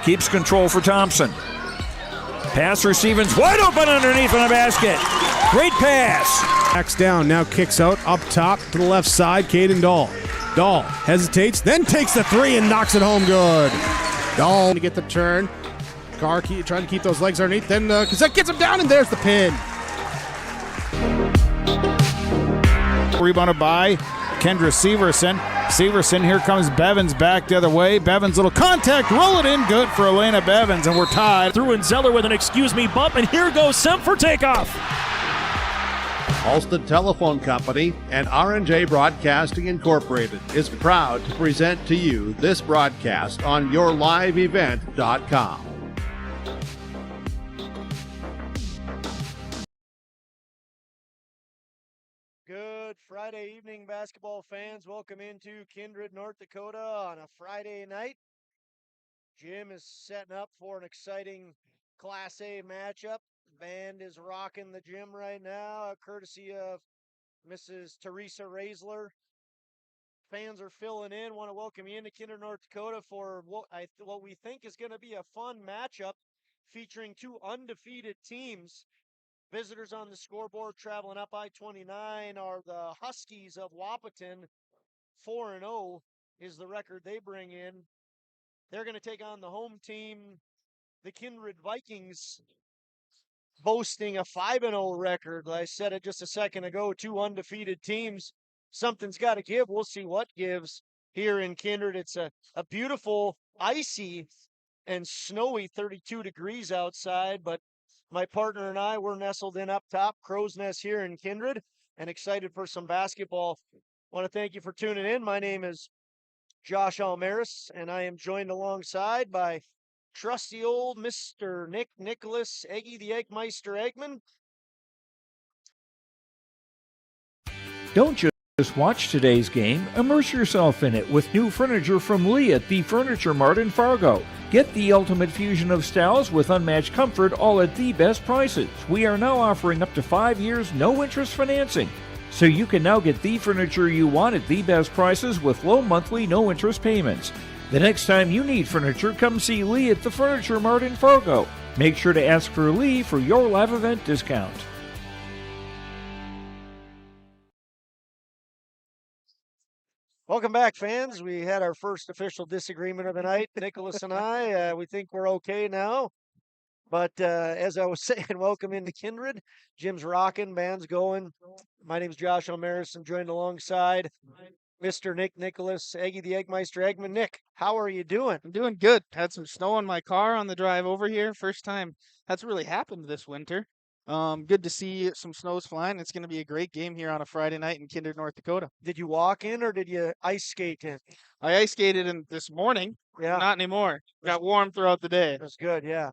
Keeps control for Thompson. Pass receiving's wide open underneath in the basket. Great pass. Backs down, now kicks out, up top to the left side, Caden Dahl. Dahl hesitates, then takes the three and knocks it home good. Dahl to get the turn. Carr trying to keep those legs underneath, then Cassette gets him down, and there's the pin. Rebounded by Kendra Severson. Severson, here comes Bevins back the other way. Bevins, little contact, roll it in, good for Elena Bevins, and we're tied. Through and Zeller with an excuse me bump, and here goes Semp for takeoff. Ulster Telephone Company and R&J Broadcasting Incorporated is proud to present to you this broadcast on yourliveevent.com. Good Friday evening, basketball fans. Welcome into Kindred, North Dakota on a Friday night. Jim is setting up for an exciting Class A matchup. Band is rocking the gym right now, courtesy of Mrs. Teresa Raisler. Fans are filling in. Want to welcome you into Kindred, North Dakota for what we think is going to be a fun matchup featuring two undefeated teams. Visitors on the scoreboard traveling up I-29 are the Huskies of Wahpeton. 4-0 is the record they bring in. They're going to take on the home team, the Kindred Vikings, boasting a 5-0 record. I said it just a second ago, two undefeated teams. Something's got to give. We'll see what gives here in Kindred. It's a beautiful, icy, and snowy 32 degrees outside, but my partner and I, we're nestled in up top, Crow's Nest here in Kindred, and excited for some basketball. I want to thank you for tuning in. My name is Josh Almaris, and I am joined alongside by trusty old Mr. Nick Nicholas, Eggy the Eggmeister Eggman. Don't just watch today's game. Immerse yourself in it with new furniture from Lee at the Furniture Mart in Fargo. Get the ultimate fusion of styles with unmatched comfort, all at the best prices. We are now offering up to 5 years no-interest financing. So you can now get the furniture you want at the best prices with low monthly no-interest payments. The next time you need furniture, come see Lee at the Furniture Mart in Fargo. Make sure to ask for Lee for your live event discount. Welcome back, fans. We had our first official disagreement of the night, Nicholas and I. We think we're okay now. But as I was saying, welcome into Kindred. Jim's rocking, band's going. My name's Josh Almaris. I'm joined alongside Mr. Nick Nicholas, Eggy the Eggmeister Eggman. Nick, how are you doing? I'm doing good. Had some snow on my car on the drive over here. First time that's really happened this winter. Good to see some snows flying. It's going to be a great game here on a Friday night in Kindred, North Dakota. Did you walk in or did you ice skate in? I ice skated in this morning. Yeah. Not anymore. Got warm throughout the day. That's good, yeah.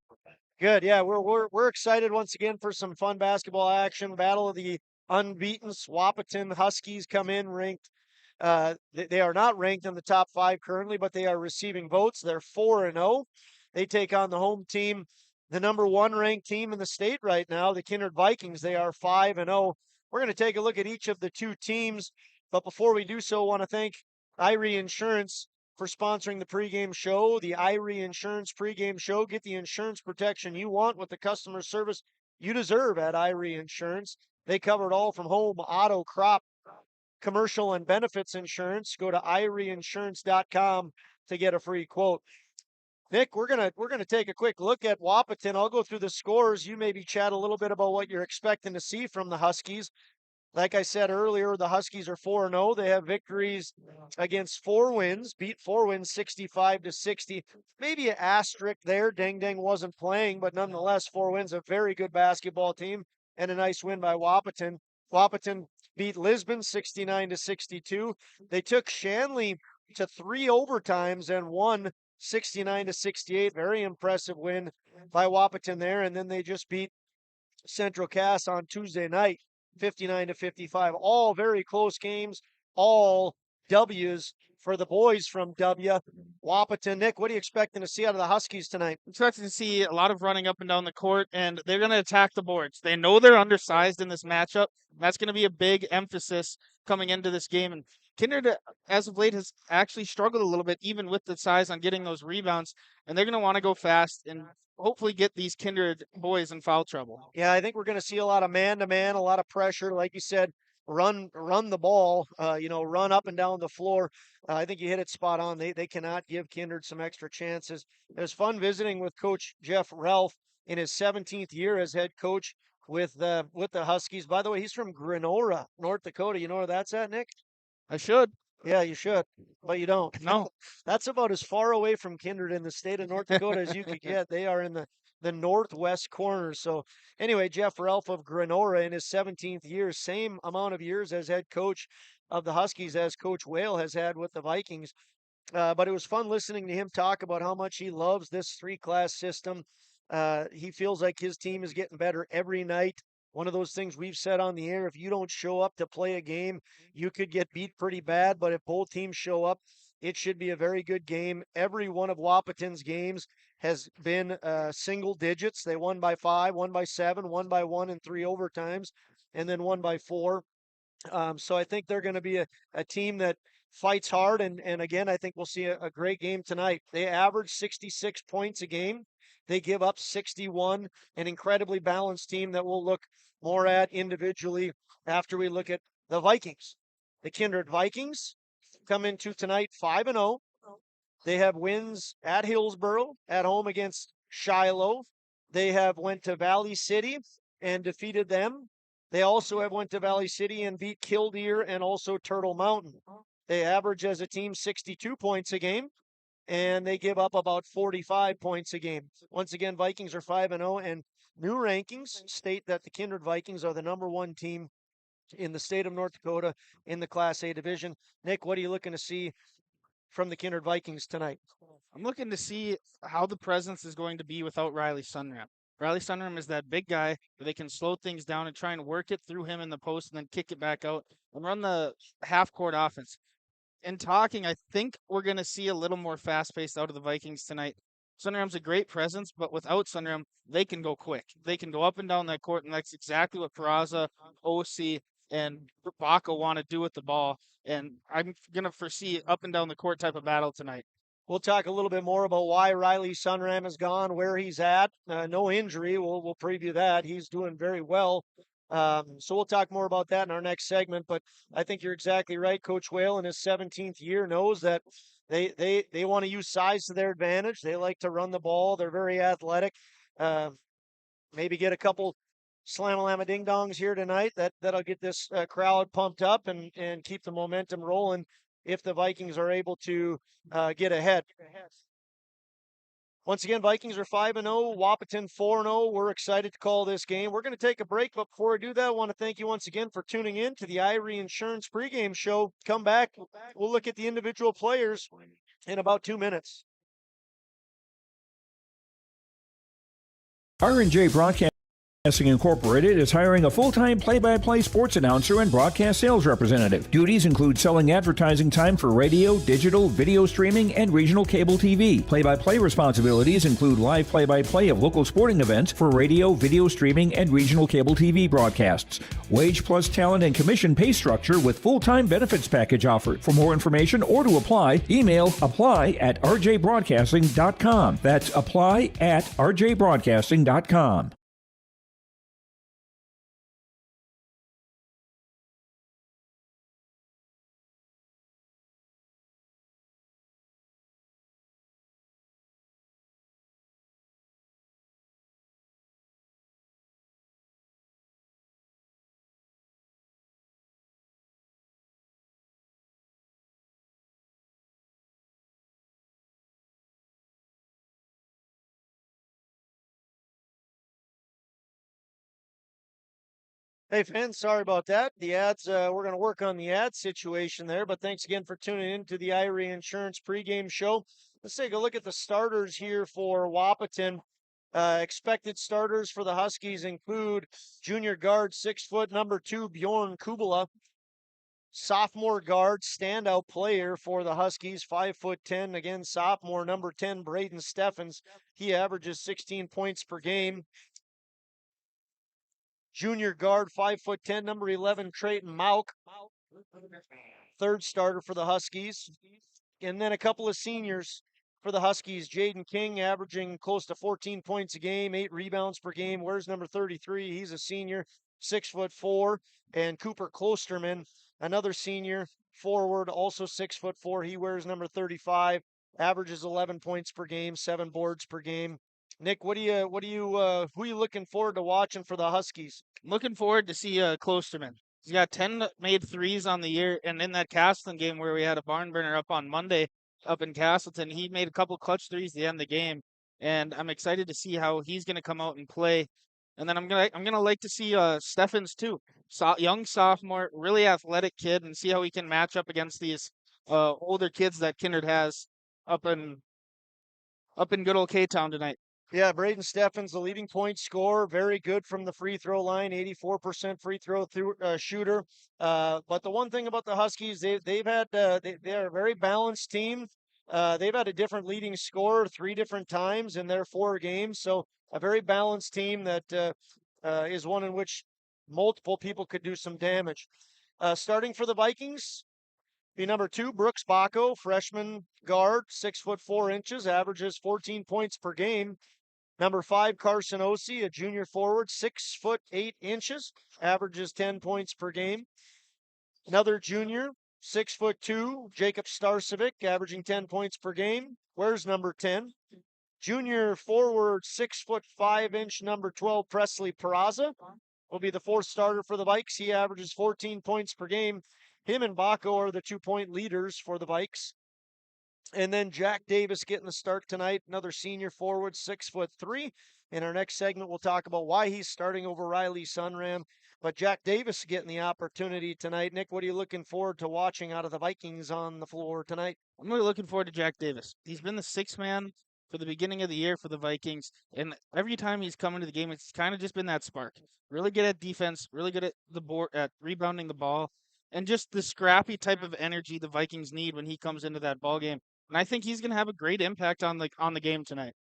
Good, yeah. We're excited once again for some fun basketball action. Battle of the unbeaten Wahpeton Huskies come in ranked. They are not ranked in the top 5 currently, but they are receiving votes. They're 4-0. They take on the home team, the number 1 ranked team in the state right now, the Kindred Vikings. They are 5-0. We're going to take a look at each of the two teams. But before we do so, I want to thank Irie Insurance for sponsoring the pregame show. The Irie Insurance pregame show. Get the insurance protection you want with the customer service you deserve at Irie Insurance. They cover it all from home, auto, crop, commercial, and benefits insurance. Go to IrieInsurance.com to get a free quote. Nick, we're gonna take a quick look at Wahpeton. I'll go through the scores. You maybe chat a little bit about what you're expecting to see from the Huskies. Like I said earlier, the Huskies are 4-0. They have victories against 4 wins, beat 4 wins 65-60. Maybe an asterisk there. Deng Deng wasn't playing, but nonetheless, 4 wins, a very good basketball team, and a nice win by Wahpeton. Wahpeton beat Lisbon 69-62. They took Shanley to 3 overtimes and won 69-68. Very impressive win by Wahpeton there. And then they just beat Central Cass on Tuesday night, 59-55. All very close games, all W's for the boys from W. Wahpeton. Nick, what are you expecting to see out of the Huskies tonight? I'm expecting to see a lot of running up and down the court, and they're going to attack the boards. They know they're undersized in this matchup. That's going to be a big emphasis coming into this game. And Kindred, as of late, has actually struggled a little bit, even with the size on getting those rebounds, and they're going to want to go fast and hopefully get these Kindred boys in foul trouble. Yeah, I think we're going to see a lot of man-to-man, a lot of pressure. Like you said, run the ball, run up and down the floor. I think you hit it spot on. They cannot give Kindred some extra chances. It was fun visiting with Coach Jeff Ralph in his 17th year as head coach with the Huskies. By the way, he's from Grenora, North Dakota. You know where that's at, Nick? I should. Yeah, you should, but you don't. No. That's about as far away from Kindred in the state of North Dakota as you could get. They are in the northwest corner. So anyway, Jeff Ralph of Grenora in his 17th year, same amount of years as head coach of the Huskies as Coach Whale has had with the Vikings. But it was fun listening to him talk about how much he loves this three-class system. He feels like his team is getting better every night. One of those things we've said on the air, if you don't show up to play a game, you could get beat pretty bad. But if both teams show up, it should be a very good game. Every one of Wahpeton's games has been single digits. They won by 5, won by 7, won by 1 in 3 overtimes, and then won by 4. So I think they're going to be a team that fights hard. And again, I think we'll see a great game tonight. They average 66 points a game. They give up 61, an incredibly balanced team that we'll look more at individually after we look at the Vikings. The Kindred Vikings come into tonight 5-0. They have wins at Hillsboro, at home against Shiloh. They have went to Valley City and defeated them. They also have went to Valley City and beat Killdeer and also Turtle Mountain. They average as a team 62 points a game, and they give up about 45 points a game. Once again, Vikings are 5-0, and new rankings state that the Kindred Vikings are the number 1 team in the state of North Dakota in the Class A division. Nick, what are you looking to see from the Kindred Vikings tonight? I'm looking to see how the presence is going to be without Riley Sunram. Riley Sunram is that big guy where they can slow things down and try and work it through him in the post and then kick it back out and run the half-court offense. In talking, I think we're going to see a little more fast-paced out of the Vikings tonight. Sunram's a great presence, but without Sunram, they can go quick. They can go up and down that court, and that's exactly what Peraza, OC, and Baca want to do with the ball. And I'm going to foresee up and down the court type of battle tonight. We'll talk a little bit more about why Riley Sunram is gone, where he's at. No injury. We'll preview that. He's doing very well. So we'll talk more about that in our next segment. But I think you're exactly right. Coach Whale in his 17th year knows that they want to use size to their advantage. They like to run the ball. They're very athletic. Maybe get a couple slam-a-lama ding-dongs here tonight. That'll get this crowd pumped up and keep the momentum rolling if the Vikings are able to get ahead. Once again, Vikings are 5-0, Wahpeton 4-0. We're excited to call this game. We're going to take a break, but before we do that, I want to thank you once again for tuning in to the Irie Insurance pregame show. Come back. We'll look at the individual players in about 2 minutes. R&J Broadcasting Incorporated is hiring a full-time play-by-play sports announcer and broadcast sales representative. Duties include selling advertising time for radio, digital, video streaming, and regional cable TV. Play-by-play responsibilities include live play-by-play of local sporting events for radio, video streaming, and regional cable TV broadcasts. Wage plus talent and commission pay structure with full-time benefits package offered. For more information or to apply, email apply@rjbroadcasting.com. That's apply@rjbroadcasting.com. Hey, fans, sorry about that. The ads, we're going to work on the ad situation there, but thanks again for tuning in to the Irie Insurance pregame show. Let's take a look at the starters here for Wahpeton. Expected starters for the Huskies include junior guard, 6 foot, number 2, Bjorn Kubala. Sophomore guard, standout player for the Huskies, 5'10", again, sophomore, number 10, Braden Steffens. He averages 16 points per game. Junior guard, 5'10", number 11, Trayton Mauk. third starter for the Huskies. And then a couple of seniors for the Huskies. Jaden King averaging close to 14 points a game, 8 rebounds per game. Where's number 33? He's a senior, 6'4". And Cooper Klosterman, another senior forward, also 6'4". He wears number 35, averages 11 points per game, 7 boards per game. Nick, who are you looking forward to watching for the Huskies? I'm looking forward to see Klosterman. He's got 10 made threes on the year, and in that Castleton game where we had a barn burner up on Monday up in Castleton, he made a couple clutch threes at the end of the game, and I'm excited to see how he's going to come out and play. And then I'm gonna like to see Steffens too, young sophomore, really athletic kid, and see how he can match up against these older kids that Kindred has up in good old K-Town tonight. Yeah, Braden Steffens, the leading point scorer, very good from the free throw line, 84% free throw shooter. But the one thing about the Huskies, they're a very balanced team. They've had a different leading scorer 3 different times in their 4 games, so a very balanced team that is one in which multiple people could do some damage. Starting for the Vikings, be number 2, Brooks Bacco, freshman guard, 6'4", averages 14 points per game. Number 5, Carson Ossie, a junior forward, 6'8", averages 10 points per game. Another junior, 6'2", Jacob Starcevic, averaging 10 points per game. Where's number 10? Junior forward, 6'5", number 12, Presley Peraza, will be the 4th starter for the Vikes. He averages 14 points per game. Him and Bacco are the 2-point leaders for the Vikes. And then Jack Davis getting the start tonight, another senior forward, 6'3". In our next segment, we'll talk about why he's starting over Riley Sunram. But Jack Davis getting the opportunity tonight. Nick, what are you looking forward to watching out of the Vikings on the floor tonight? I'm really looking forward to Jack Davis. He's been the 6th man for the beginning of the year for the Vikings, and every time he's come into the game, it's kind of just been that spark. Really good at defense, really good at the board, at rebounding the ball, and just the scrappy type of energy the Vikings need when he comes into that ball game. And I think he's going to have a great impact on the game tonight.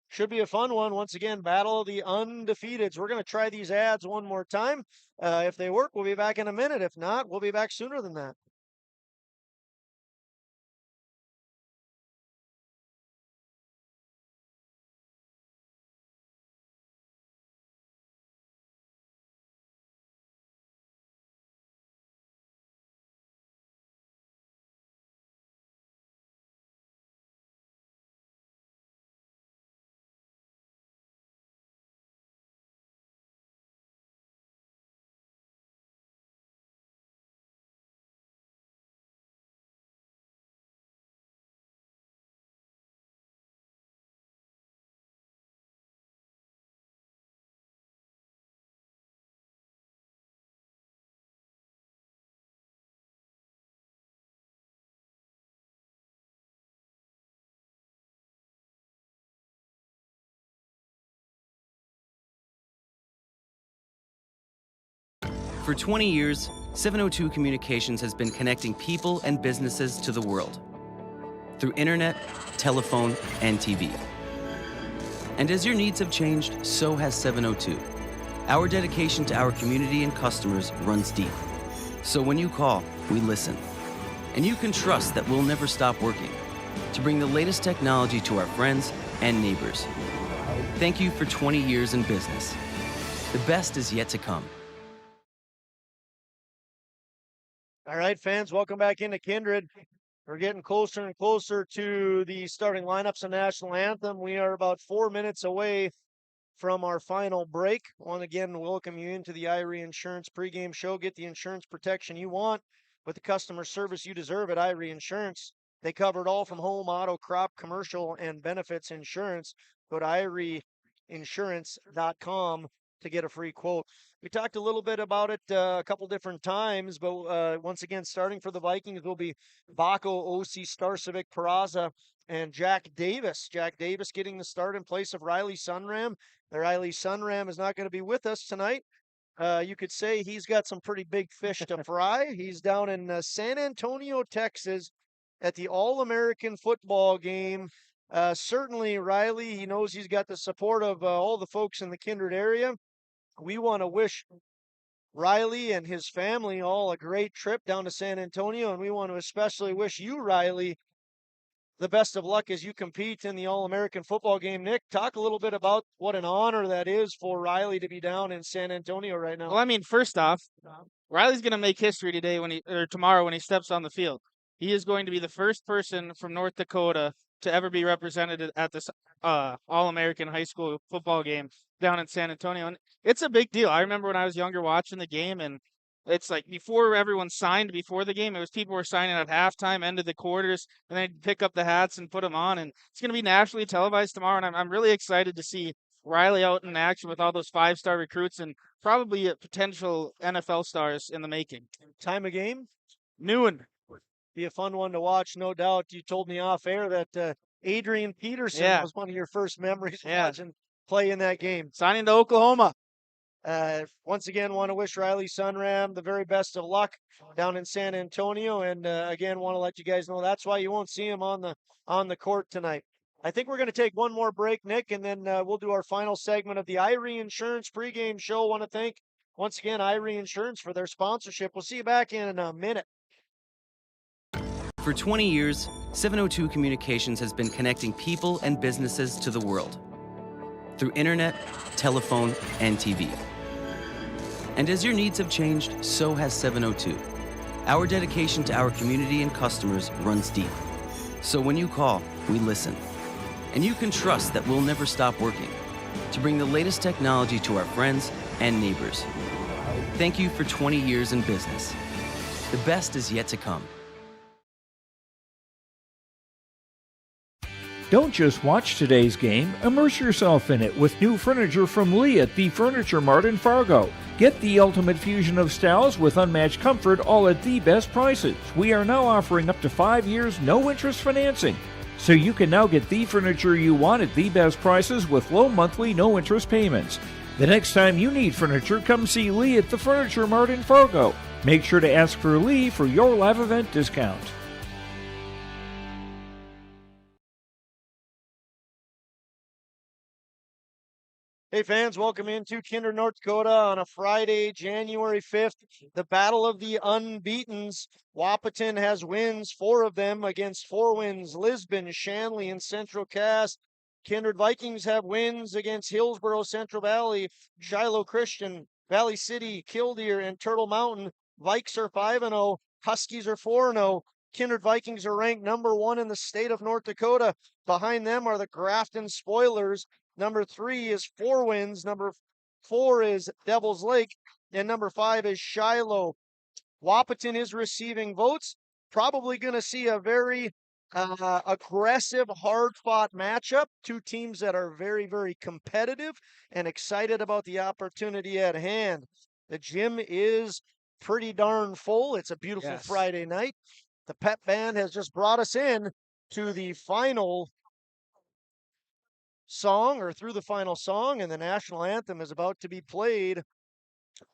Should be a fun one. Once again, Battle of the Undefeateds. We're going to try these ads one more time. If they work, we'll be back in a minute. If not, we'll be back sooner than that. For 20 years, 702 Communications has been connecting people and businesses to the world through internet, telephone, and TV. And as your needs have changed, so has 702. Our dedication to our community and customers runs deep. So when you call, we listen. And you can trust that we'll never stop working to bring the latest technology to our friends and neighbors. Thank you for 20 years in business. The best is yet to come. All right, fans, welcome back into Kindred. We're getting closer and closer to the starting lineups and national anthem. We are about 4 minutes away from our final break. I want to again welcome you into the Irie Insurance pregame show. Get the insurance protection you want with the customer service you deserve at Irie Insurance. They cover it all from home, auto, crop, commercial, and benefits insurance. Go to IrieInsurance.com to get a free quote. We talked a little bit about it a couple different times, but once again, starting for the Vikings will be Bacco, Ossie, Starcevic, Peraza, and Jack Davis. Jack Davis getting the start in place of Riley Sunram. Riley Sunram is not going to be with us tonight. You could say he's got some pretty big fish to fry. He's down in San Antonio, Texas at the All-American football game. Certainly, Riley, he knows he's got the support of all the folks in the Kindred area. We want to wish Riley and his family all a great trip down to San Antonio, and we want to especially wish you, Riley, the best of luck as you compete in the All-American football game. Nick, talk a little bit about what an honor that is for Riley to be down in San Antonio right now. Well, I mean, first off, Riley's going to make history today or tomorrow when he steps on the field. He is going to be the first person from North Dakota to ever be represented at this All-American high school football game down in San Antonio. And it's a big deal. I remember when I was younger watching the game, and it's like before everyone signed before the game, it was people were signing at halftime, end of the quarters, and they'd pick up the hats and put them on. And it's going to be nationally televised tomorrow, and I'm really excited to see Riley out in action with all those five-star recruits and probably potential NFL stars in the making. Time of game? Noon. Be a fun one to watch, no doubt. You told me off air that Adrian Peterson was one of your first memories watching play in that game. Signing to Oklahoma. Once again, want to wish Riley Sunram the very best of luck down in San Antonio, and again, want to let you guys know that's why you won't see him on the court tonight. I think we're going to take one more break, Nick, and then we'll do our final segment of the Irie Insurance pregame show. Want to thank once again Irie Insurance for their sponsorship. We'll see you back in a minute. For 20 years, 702 Communications has been connecting people and businesses to the world through internet, telephone, and TV. And as your needs have changed, so has 702. Our dedication to our community and customers runs deep. So when you call, we listen. And you can trust that we'll never stop working to bring the latest technology to our friends and neighbors. Thank you for 20 years in business. The best is yet to come. Don't just watch today's game, immerse yourself in it with new furniture from Lee at the Furniture Mart in Fargo. Get the ultimate fusion of styles with unmatched comfort, all at the best prices. We are now offering up to 5 years no-interest financing. So you can now get the furniture you want at the best prices with low monthly no-interest payments. The next time you need furniture, come see Lee at the Furniture Mart in Fargo. Make sure to ask for Lee for your live event discount. Hey fans, welcome into Kindred, North Dakota on a Friday, January 5th. The Battle of the Unbeatens. Wahpeton has wins, 4 of them against 4 wins. Lisbon, Shanley, and Central Cass. Kindred Vikings have wins against Hillsborough, Central Valley, Shiloh Christian, Valley City, Killdeer, and Turtle Mountain. Vikes are 5-0. Huskies are 4-0. Kindred Vikings are ranked number 1 in the state of North Dakota. Behind them are the Grafton Spoilers. Number 3 is 4 wins. Number 4 is Devil's Lake. And number 5 is Shiloh. Wahpeton is receiving votes. Probably going to see a very aggressive, hard-fought matchup. 2 teams that are very, very competitive and excited about the opportunity at hand. The gym is pretty darn full. It's a beautiful Friday night. The pep band has just brought us in to the final song, or through the final song, and the national anthem is about to be played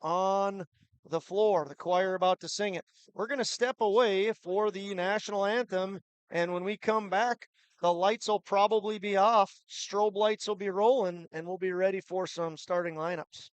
on the floor. The choir about to sing it. We're going to step away for the national anthem, and when we come back, the lights will probably be off, strobe lights will be rolling, and we'll be ready for some starting lineups.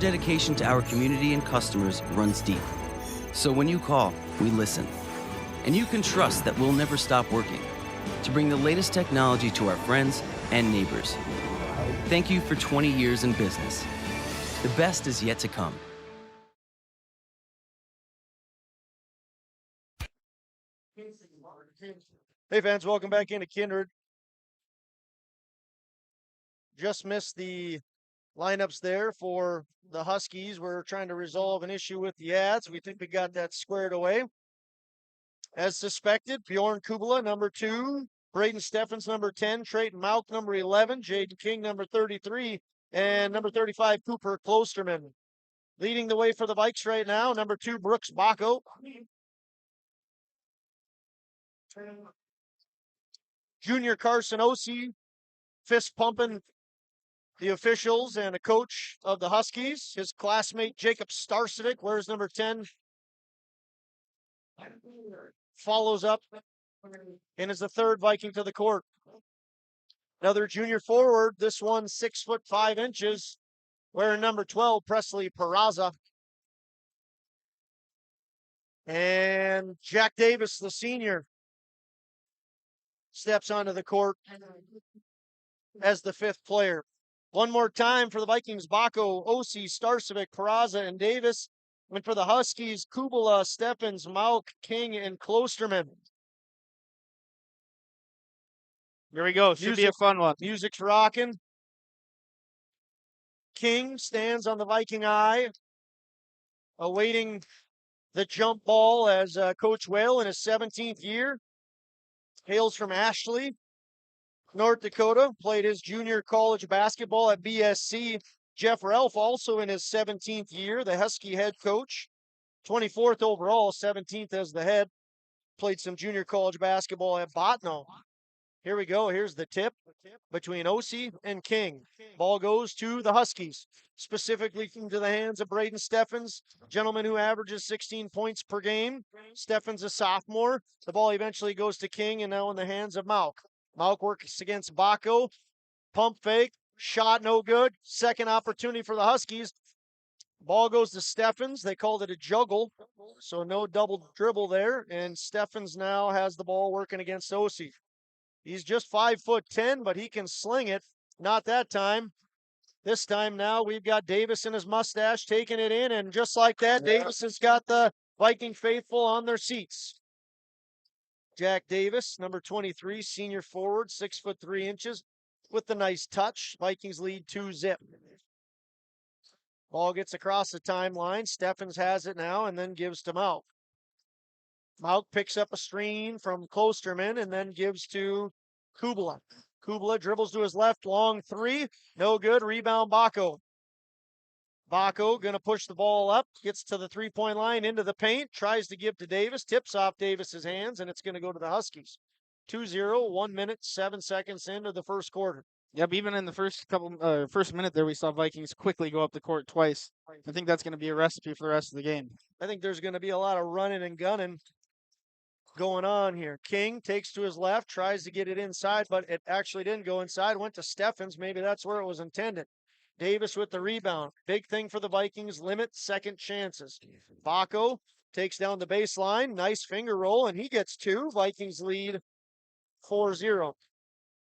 dedication to our community and customers runs deep. So when you call, we listen. And you can trust that we'll never stop working to bring the latest technology to our friends and neighbors. Thank you for 20 years in business. The best is yet to come. Hey fans, welcome back into Kindred. Just missed the lineups there for the Huskies. We're trying to resolve an issue with the ads. We think we got that squared away. As suspected, Bjorn Kubala, number 2, Braden Steffens, number 10, Trayton Malk, number 11, Jaden King, number 33, and number 35, Cooper Klosterman. Leading the way for the Vikes right now, number 2, Brooks Bacco. Junior Carson Ossie, fist pumping the officials and a coach of the Huskies. His classmate Jacob Starcevic wears number 10. Follows up and is the third Viking to the court. Another junior forward, this one 6'5", wearing number 12, Presley Peraza. And Jack Davis, the senior, steps onto the court as the 5th player. One more time for the Vikings, Bacco, Ossie, Starcevic, Peraza, and Davis. And for the Huskies, Kubala, Steffens, Malk, King, and Klosterman. Here we go. Should be a fun one. Music's rocking. King stands on the Viking eye, awaiting the jump ball as Coach Whale in his 17th year. Hails from Ashley, North Dakota. Played his junior college basketball at BSC. Jeff Ralph also in his 17th year, the Husky head coach. 24th overall, 17th as the head. Played some junior college basketball at Botno. Here we go. Here's the tip between Ossie and King. Ball goes to the Huskies, specifically into the hands of Braden Steffens, gentleman who averages 16 points per game. Steffens a sophomore. The ball eventually goes to King and now in the hands of Malk. Malk works against Bacco. Pump fake. Shot no good. Second opportunity for the Huskies. Ball goes to Steffens. They called it a juggle, so no double dribble there. And Steffens now has the ball working against Ossie. He's just 5'10", but he can sling it. Not that time. This time now we've got Davis and his mustache taking it in, and just like that, Davis has got the Viking faithful on their seats. Jack Davis, number 23, senior forward, 6'3", with the nice touch. Vikings lead 2-0. Ball gets across the timeline. Steffens has it now and then gives to Malk. Malk picks up a screen from Klosterman and then gives to Kubala. Kubala dribbles to his left, long 3. No good. Rebound, Bacco. Bacco going to push the ball up, gets to the 3-point line, into the paint, tries to give to Davis, tips off Davis's hands, and it's going to go to the Huskies. 2-0, 1 minute, 7 seconds into the first quarter. Yep, even in the first minute there, we saw Vikings quickly go up the court twice. I think that's going to be a recipe for the rest of the game. I think there's going to be a lot of running and gunning going on here. King takes to his left, tries to get it inside, but it actually didn't go inside. Went to Steffens. Maybe that's where it was intended. Davis with the rebound. Big thing for the Vikings, limit second chances. Bacco takes down the baseline. Nice finger roll, and he gets 2. Vikings lead 4-0.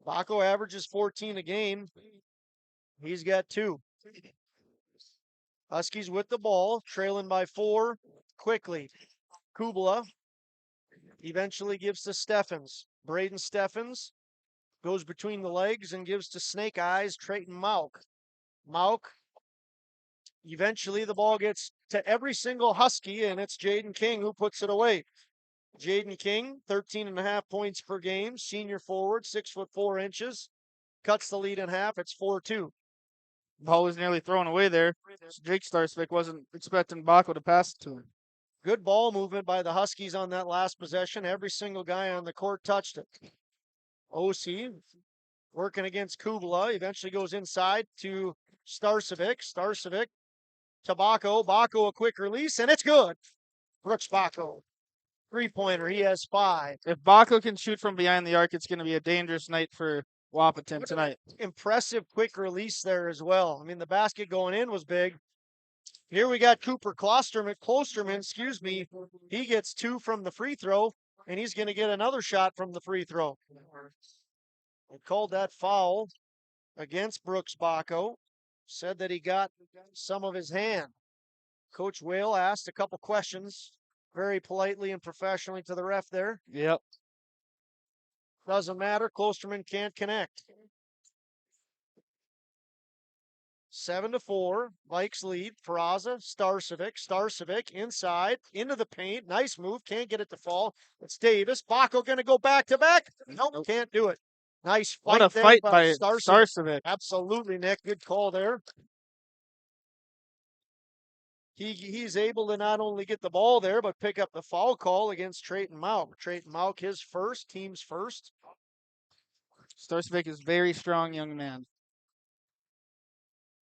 Bacco averages 14 a game. He's got 2. Huskies with the ball, trailing by 4 quickly. Kubala eventually gives to Steffens. Braden Steffens goes between the legs and gives to Snake Eyes Trayton Malk. Malk, eventually the ball gets to every single Husky, and it's Jaden King who puts it away. Jaden King, 13.5 points per game, senior forward, 6'4", cuts the lead in half. It's 4-2. Ball was nearly thrown away there. Jake Starcevic wasn't expecting Bacco to pass it to him. Good ball movement by the Huskies on that last possession. Every single guy on the court touched it. Ossie working against Kubala, eventually goes inside to Starcevic. Starcevic to Bacco. Bacco a quick release, and it's good. Brooks Bacco. 3-pointer. He has 5. If Bacco can shoot from behind the arc, it's going to be a dangerous night for Wahpeton tonight. Impressive quick release there as well. I mean, the basket going in was big, Here we got Cooper Klosterman, excuse me. He gets 2 from the free throw, and he's going to get another shot from the free throw. They called that foul against Brooks Bacco. Said that he got some of his hand. Coach Whale asked a couple questions very politely and professionally to the ref there. Yep. Doesn't matter. Klosterman can't connect. 7-4. Vikes lead. Peraza, Starcevic inside, into the paint. Nice move. Can't get it to fall. It's Davis. Bacco going to go back to back. Nope, can't do it. Nice fight. What a there fight by by Starcevic. Starcevic. Absolutely, Nick. Good call there. He's able to not only get the ball there, but pick up the foul call against Trayton Mauk. Trayton Mauk, his first, team's first. Starcevic is very strong young man.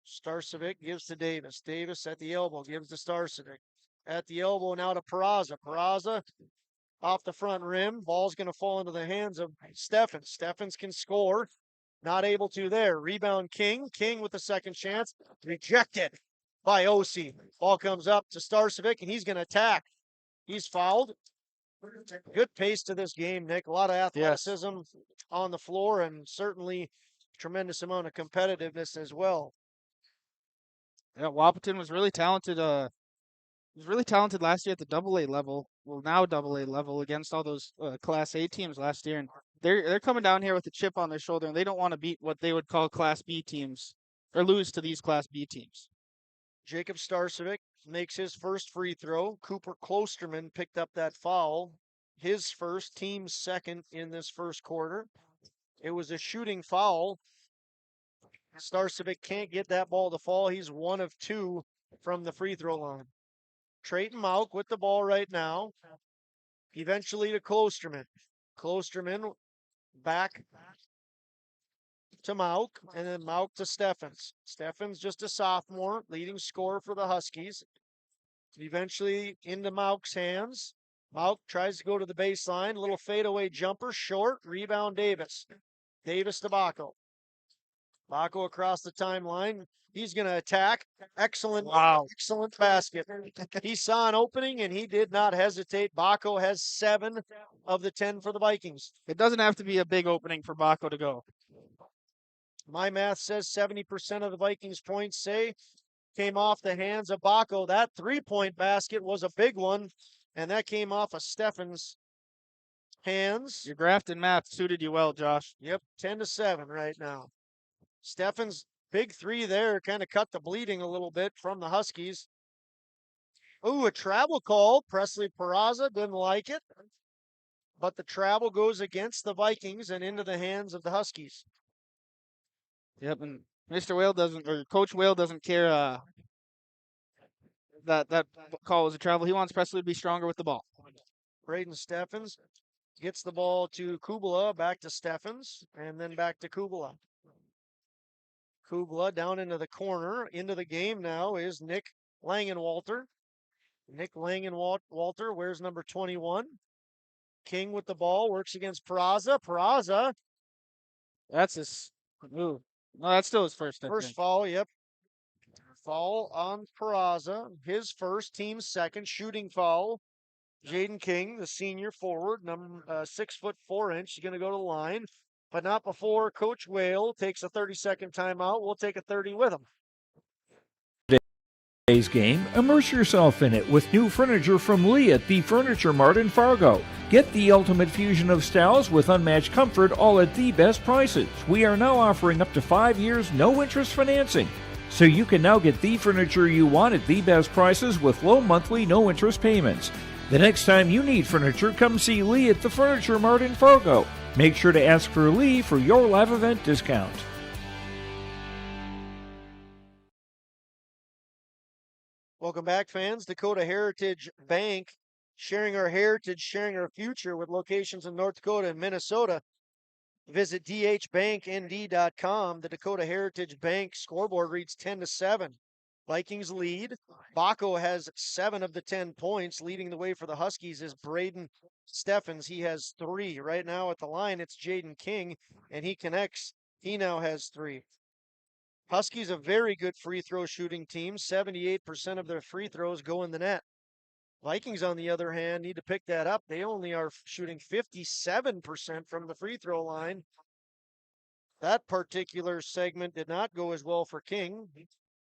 Starcevic gives to Davis. Davis at the elbow gives to Starcevic. At the elbow now to Peraza. Peraza off the front rim. Ball's going to fall into the hands of Steffens. Steffens can score. Not able to there. Rebound King. King with the second chance. Rejected by OC. Ball comes up to Starcevic, and he's going to attack. He's fouled. Good pace to this game, Nick. A lot of athleticism on the floor, and certainly tremendous amount of competitiveness as well. Yeah, Wahpeton was really talented. Was really talented last year at the AA level. Well, now AA level against all those Class A teams last year, and they're coming down here with a chip on their shoulder, and they don't want to beat what they would call Class B teams or lose to these Class B teams. Jacob Starcevic makes his first free throw. Cooper Klosterman picked up that foul. His first, team's second in this first quarter. It was a shooting foul. Starcevic can't get that ball to fall. He's 1 of 2 from the free throw line. Trayton Mauk with the ball right now. Eventually to Klosterman. Klosterman back to Mauk, and then Mauk to Steffens. Steffens just a sophomore, leading scorer for the Huskies. Eventually into Mauk's hands. Mauk tries to go to the baseline. Little fadeaway jumper, short. Rebound Davis. Davis to Bacco. Bacco across the timeline. He's going to attack. Excellent basket. He saw an opening, and he did not hesitate. Bacco has 7 of the 10 for the Vikings. It doesn't have to be a big opening for Bacco to go. My math says 70% of the Vikings' points came off the hands of Bacco. That 3-point basket was a big one, and that came off of Steffens' hands. Your Grafton math suited you well, Josh. Yep, 10-7 right now. Steffens' big 3 there kind of cut the bleeding a little bit from the Huskies. Ooh, a travel call. Presley Peraza didn't like it, but the travel goes against the Vikings and into the hands of the Huskies. Yep, and Mr. Whale doesn't, or Coach Whale doesn't care that call was a travel. He wants Presley to be stronger with the ball. Braden Steffens gets the ball to Kubala, back to Steffens, and then back to Kubala. Kubala down into the corner. Into the game now is Nick Langenwalter. Nick Langenwalter wears number 21. King with the ball, works against Peraza. Peraza. That's his move. No, that's still his first. First foul, yep. Foul on Peraza. His first, team's second. Shooting foul. Jaden King, the senior forward, 6'4". He's going to go to the line, but not before Coach Whale takes a 30-second timeout. We'll take a 30 with him. Today's game, immerse yourself in it with new furniture from Lee at the Furniture Mart in Fargo. Get the ultimate fusion of styles with unmatched comfort, all at the best prices. We are now offering up to 5 years no-interest financing. So you can now get the furniture you want at the best prices with low monthly no-interest payments. The next time you need furniture, come see Lee at the Furniture Mart in Fargo. Make sure to ask for Lee for your live event discount. Welcome back, fans. Dakota Heritage Bank, sharing our heritage, sharing our future with locations in North Dakota and Minnesota. Visit dhbanknd.com. The Dakota Heritage Bank scoreboard reads 10-7. Vikings lead. Bacco has 7 of the 10 points. Leading the way for the Huskies is Braden Steffens. He has 3. Right now at the line, it's Jaden King, and he connects. He now has 3. Huskies a very good free throw shooting team. 78% of their free throws go in the net. Vikings, on the other hand, need to pick that up. They only are shooting 57% from the free throw line. That particular segment did not go as well for King.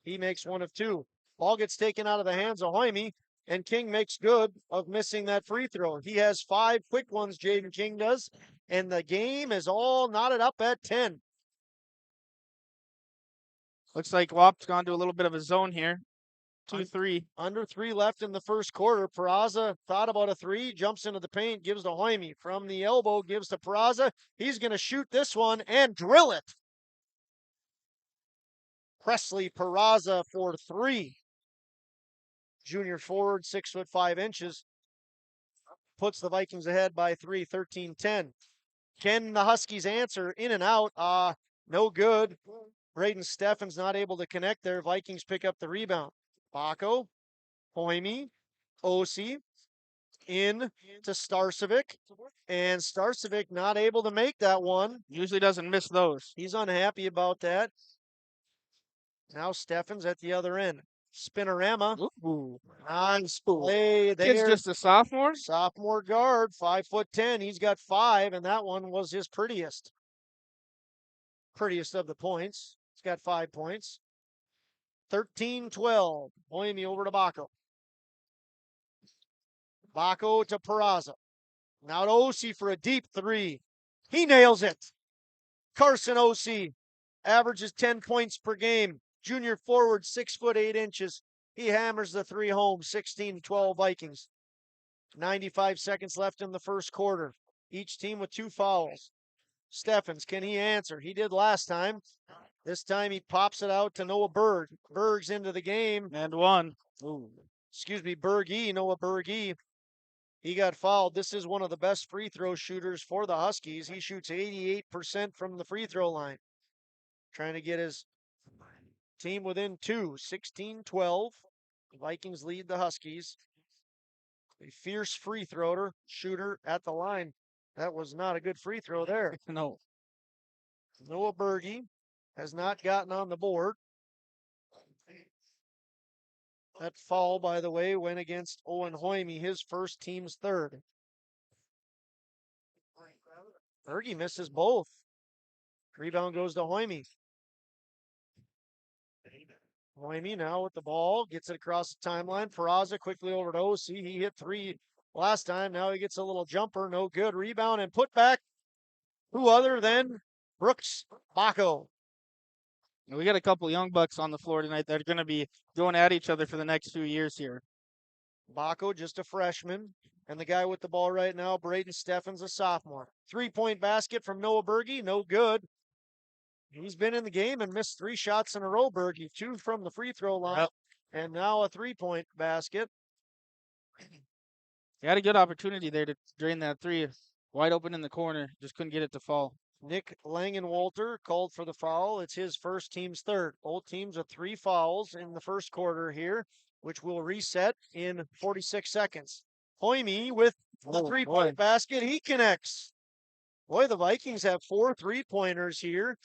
He makes one of two. Ball gets taken out of the hands of Hoime, and King makes good of missing that free throw. He has 5 quick ones, Jaden King does, and the game is all knotted up at 10. Looks like Wap's gone to a little bit of a zone here. 2-3. Under 3 left in the first quarter. Peraza thought about a 3, jumps into the paint, gives to Hoime. From the elbow, gives to Peraza. He's going to shoot this one and drill it. Presley Peraza for 3. Junior forward, 6'5". Puts the Vikings ahead by 3, 13-10. Can the Huskies answer? In and out. No good. Braden Steffens not able to connect there. Vikings pick up the rebound. Bako, Hoime, Osi, in to Starcevic. And Starcevic not able to make that one. Usually doesn't miss those. He's unhappy about that. Now Steffens at the other end. Spinorama. Ooh. Nice play there. Kid's just a sophomore. Sophomore guard, 5'10". He's got 5, and that one was his prettiest. Prettiest of the points. He's got 5 points. 13-12. Hoime over to Bako. Bako to Peraza. Now to Osi for a deep 3. He nails it. Carson Osi averages 10 points per game. Junior forward, 6'8". He hammers the 3 home, 16-12 Vikings. 95 seconds left in the first quarter. Each team with 2 fouls. Steffens, can he answer? He did last time. This time he pops it out to Noah Berg. Berg's into the game. And 1. Excuse me, Bergie, Noah Bergie. He got fouled. This is one of the best free throw shooters for the Huskies. He shoots 88% from the free throw line. Trying to get his team within 2, 16-12. The Vikings lead the Huskies. A fierce free thrower, shooter at the line. That was not a good free throw there. No. Noah Bergie has not gotten on the board. That foul, by the way, went against Owen Hoime, his first, team's 3rd. Bergie misses both. Rebound goes to Hoime. Hoime now with the ball, gets it across the timeline. Peraza quickly over to Osi. He hit 3 last time. Now he gets a little jumper. No good. Rebound and put back. Who other than Brooks Bako? We got a couple young bucks on the floor tonight that are going to be going at each other for the next few years here. Bako, just a freshman. And the guy with the ball right now, Braden Steffens, a sophomore. 3-point basket from Noah Bergie. No good. He's been in the game and missed 3 shots in a row, Bergie. 2 from the free throw line. Yep. And now a 3-point basket. He had a good opportunity there to drain that 3. Wide open in the corner. Just couldn't get it to fall. Nick Langenwalter called for the foul. It's his first, team's 3rd. Both teams with 3 fouls in the first quarter here, which will reset in 46 seconds. Hoime with the 3-point basket. He connects. Boy, the Vikings have 4 3-pointers here.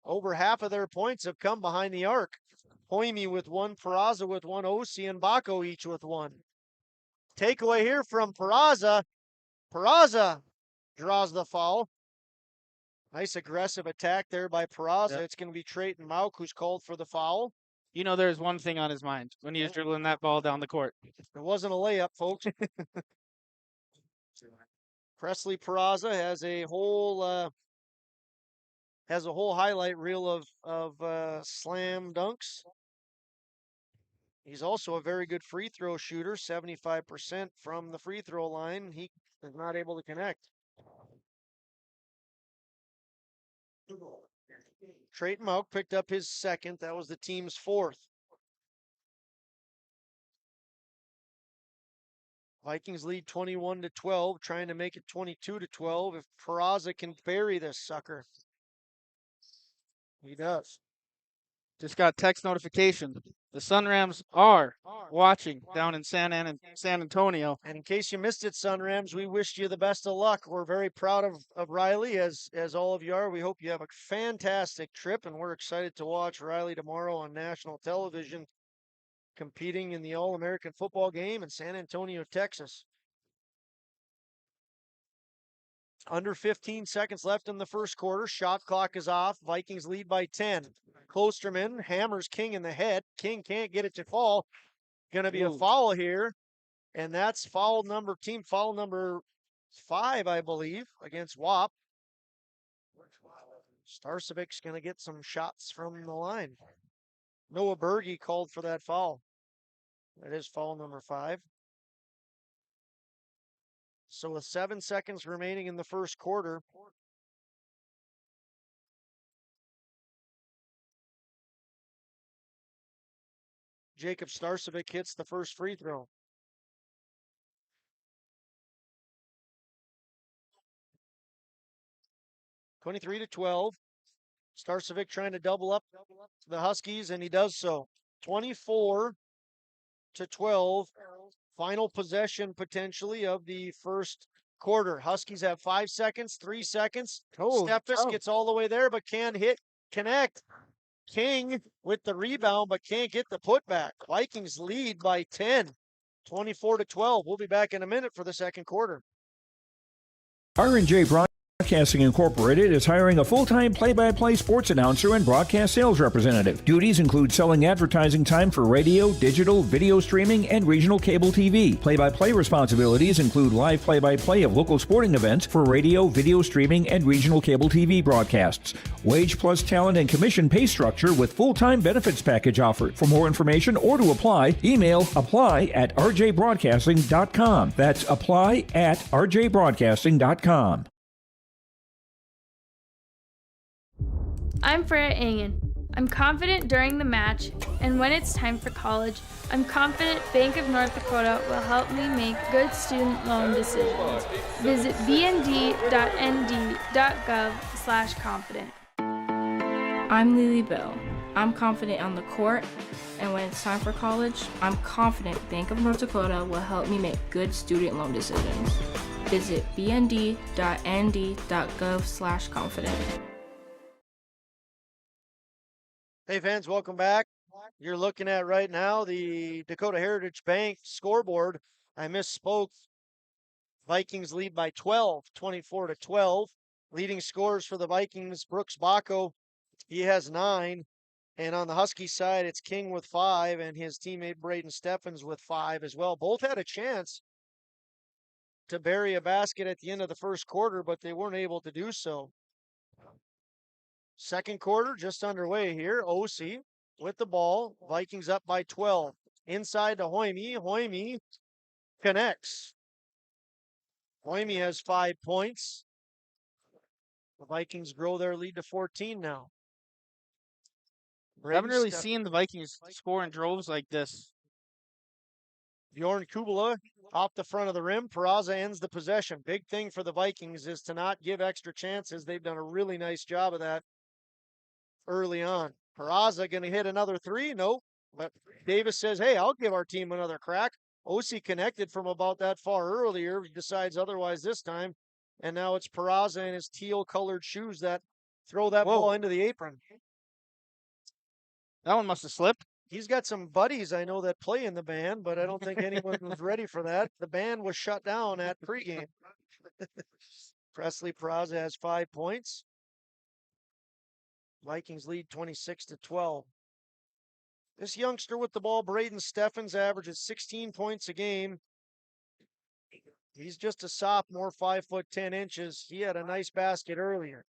Over half of their points have come behind the arc. Hoime with 1, Peraza with 1, Osi and Bako each with 1. Takeaway here from Peraza. Peraza draws the foul. Nice aggressive attack there by Peraza. Yep. It's going to be Trayton Mauk who's called for the foul. You know there's one thing on his mind when he was dribbling that ball down the court. It wasn't a layup, folks. Presley Peraza has a whole highlight reel of slam dunks. He's also a very good free throw shooter, 75% from the free throw line. He is not able to connect. Trayton Mauk picked up his 2nd. That was the team's 4th. Vikings lead 21-12, trying to make it 22-12 if Peraza can bury this sucker. He does. Just got text notification. The Sun Rams are watching down in San Antonio. And in case you missed it, Sun Rams, we wish you the best of luck. We're very proud of Riley, as all of you are. We hope you have a fantastic trip, and we're excited to watch Riley tomorrow on national television, competing in the All-American football game in San Antonio, Texas. Under 15 seconds left in the first quarter. Shot clock is off. Vikings lead by 10. Klosterman hammers King in the head. King can't get it to fall. Going to be a foul here. And that's team foul number 5, I believe, against Wap. Starsevic's going to get some shots from the line. Noah Berge called for that foul. That is foul number 5. So with 7 seconds remaining in the first quarter, Jacob Starcevic hits the first free throw. (23-12). Starcevic trying to double up the Huskies, and he does so. 24-12. Final possession potentially of the first quarter. Huskies have 5 seconds, 3 seconds. Steffes gets all the way there, but can't connect. King with the rebound, but can't get the putback. Vikings lead by 10, 24-12. We'll be back in a minute for the second quarter. R&J Broadcasting Incorporated is hiring a full-time play-by-play sports announcer and broadcast sales representative. Duties include selling advertising time for radio, digital, video streaming, and regional cable TV. Play-by-play responsibilities include live play-by-play of local sporting events for radio, video streaming, and regional cable TV broadcasts. Wage plus talent and commission pay structure with full-time benefits package offered. For more information or to apply, email apply@rjbroadcasting.com. That's apply@rjbroadcasting.com. I'm Freya Engen. I'm confident during the match, and when it's time for college, I'm confident Bank of North Dakota will help me make good student loan decisions. Visit bnd.nd.gov/confident. I'm Lily Bell. I'm confident on the court, and when it's time for college, I'm confident Bank of North Dakota will help me make good student loan decisions. Visit bnd.nd.gov/confident. Hey fans, welcome back. You're looking at right now the Dakota Heritage Bank scoreboard. I misspoke. Vikings lead by 12, 24-12. Leading scorers for the Vikings, Brooks Bacco, he has 9. And on the Husky side, it's King with 5 and his teammate Braden Steffens with 5 as well. Both had a chance to bury a basket at the end of the first quarter, but they weren't able to do so. Second quarter just underway here. OC with the ball. Vikings up by 12. Inside to Hoyme. Hoyme connects. Hoyme has 5 points. The Vikings grow their lead to 14 now. I haven't really seen the Vikings score in droves like this. Bjorn Kubala off the front of the rim. Peraza ends the possession. Big thing for the Vikings is to not give extra chances. They've done a really nice job of that early on. Peraza going to hit another 3? Nope. But Davis says, hey, I'll give our team another crack. OC connected from about that far earlier. He decides otherwise this time. And now it's Peraza and his teal-colored shoes that throw that ball into the apron. That one must have slipped. He's got some buddies I know that play in the band, but I don't think anyone was ready for that. The band was shut down at pregame. Presley Peraza has 5 points. Vikings lead 26-12. This youngster with the ball, Braden Steffens, averages 16 points a game. He's just a sophomore, 5'10". He had a nice basket earlier.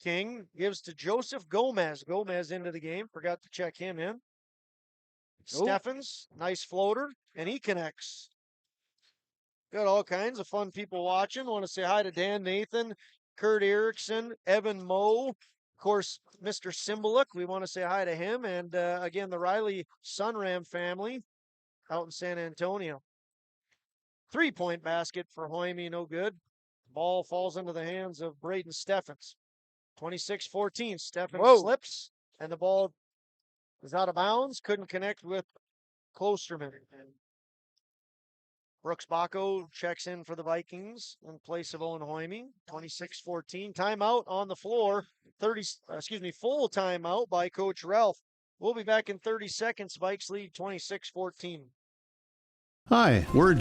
King gives to Joseph Gomez. Gomez into the game. Forgot to check him in. Steffens, nice floater, and he connects. Got all kinds of fun people watching. Want to say hi to Dan Nathan, Kurt Erickson, Evan Moe. Of course, Mr. Simbaluk, we want to say hi to him. And again, the Riley Sunram family out in San Antonio. 3-point basket for Hoyme, no good. Ball falls into the hands of Braden Steffens. 26-14. Steffens slips, and the ball is out of bounds. Couldn't connect with Klosterman. Brooks Bacco checks in for the Vikings in place of Owen Hoyming. 26-14. Timeout on the floor. Full timeout by Coach Ralph. We'll be back in 30 seconds. Vikes lead 26-14. Hi, we're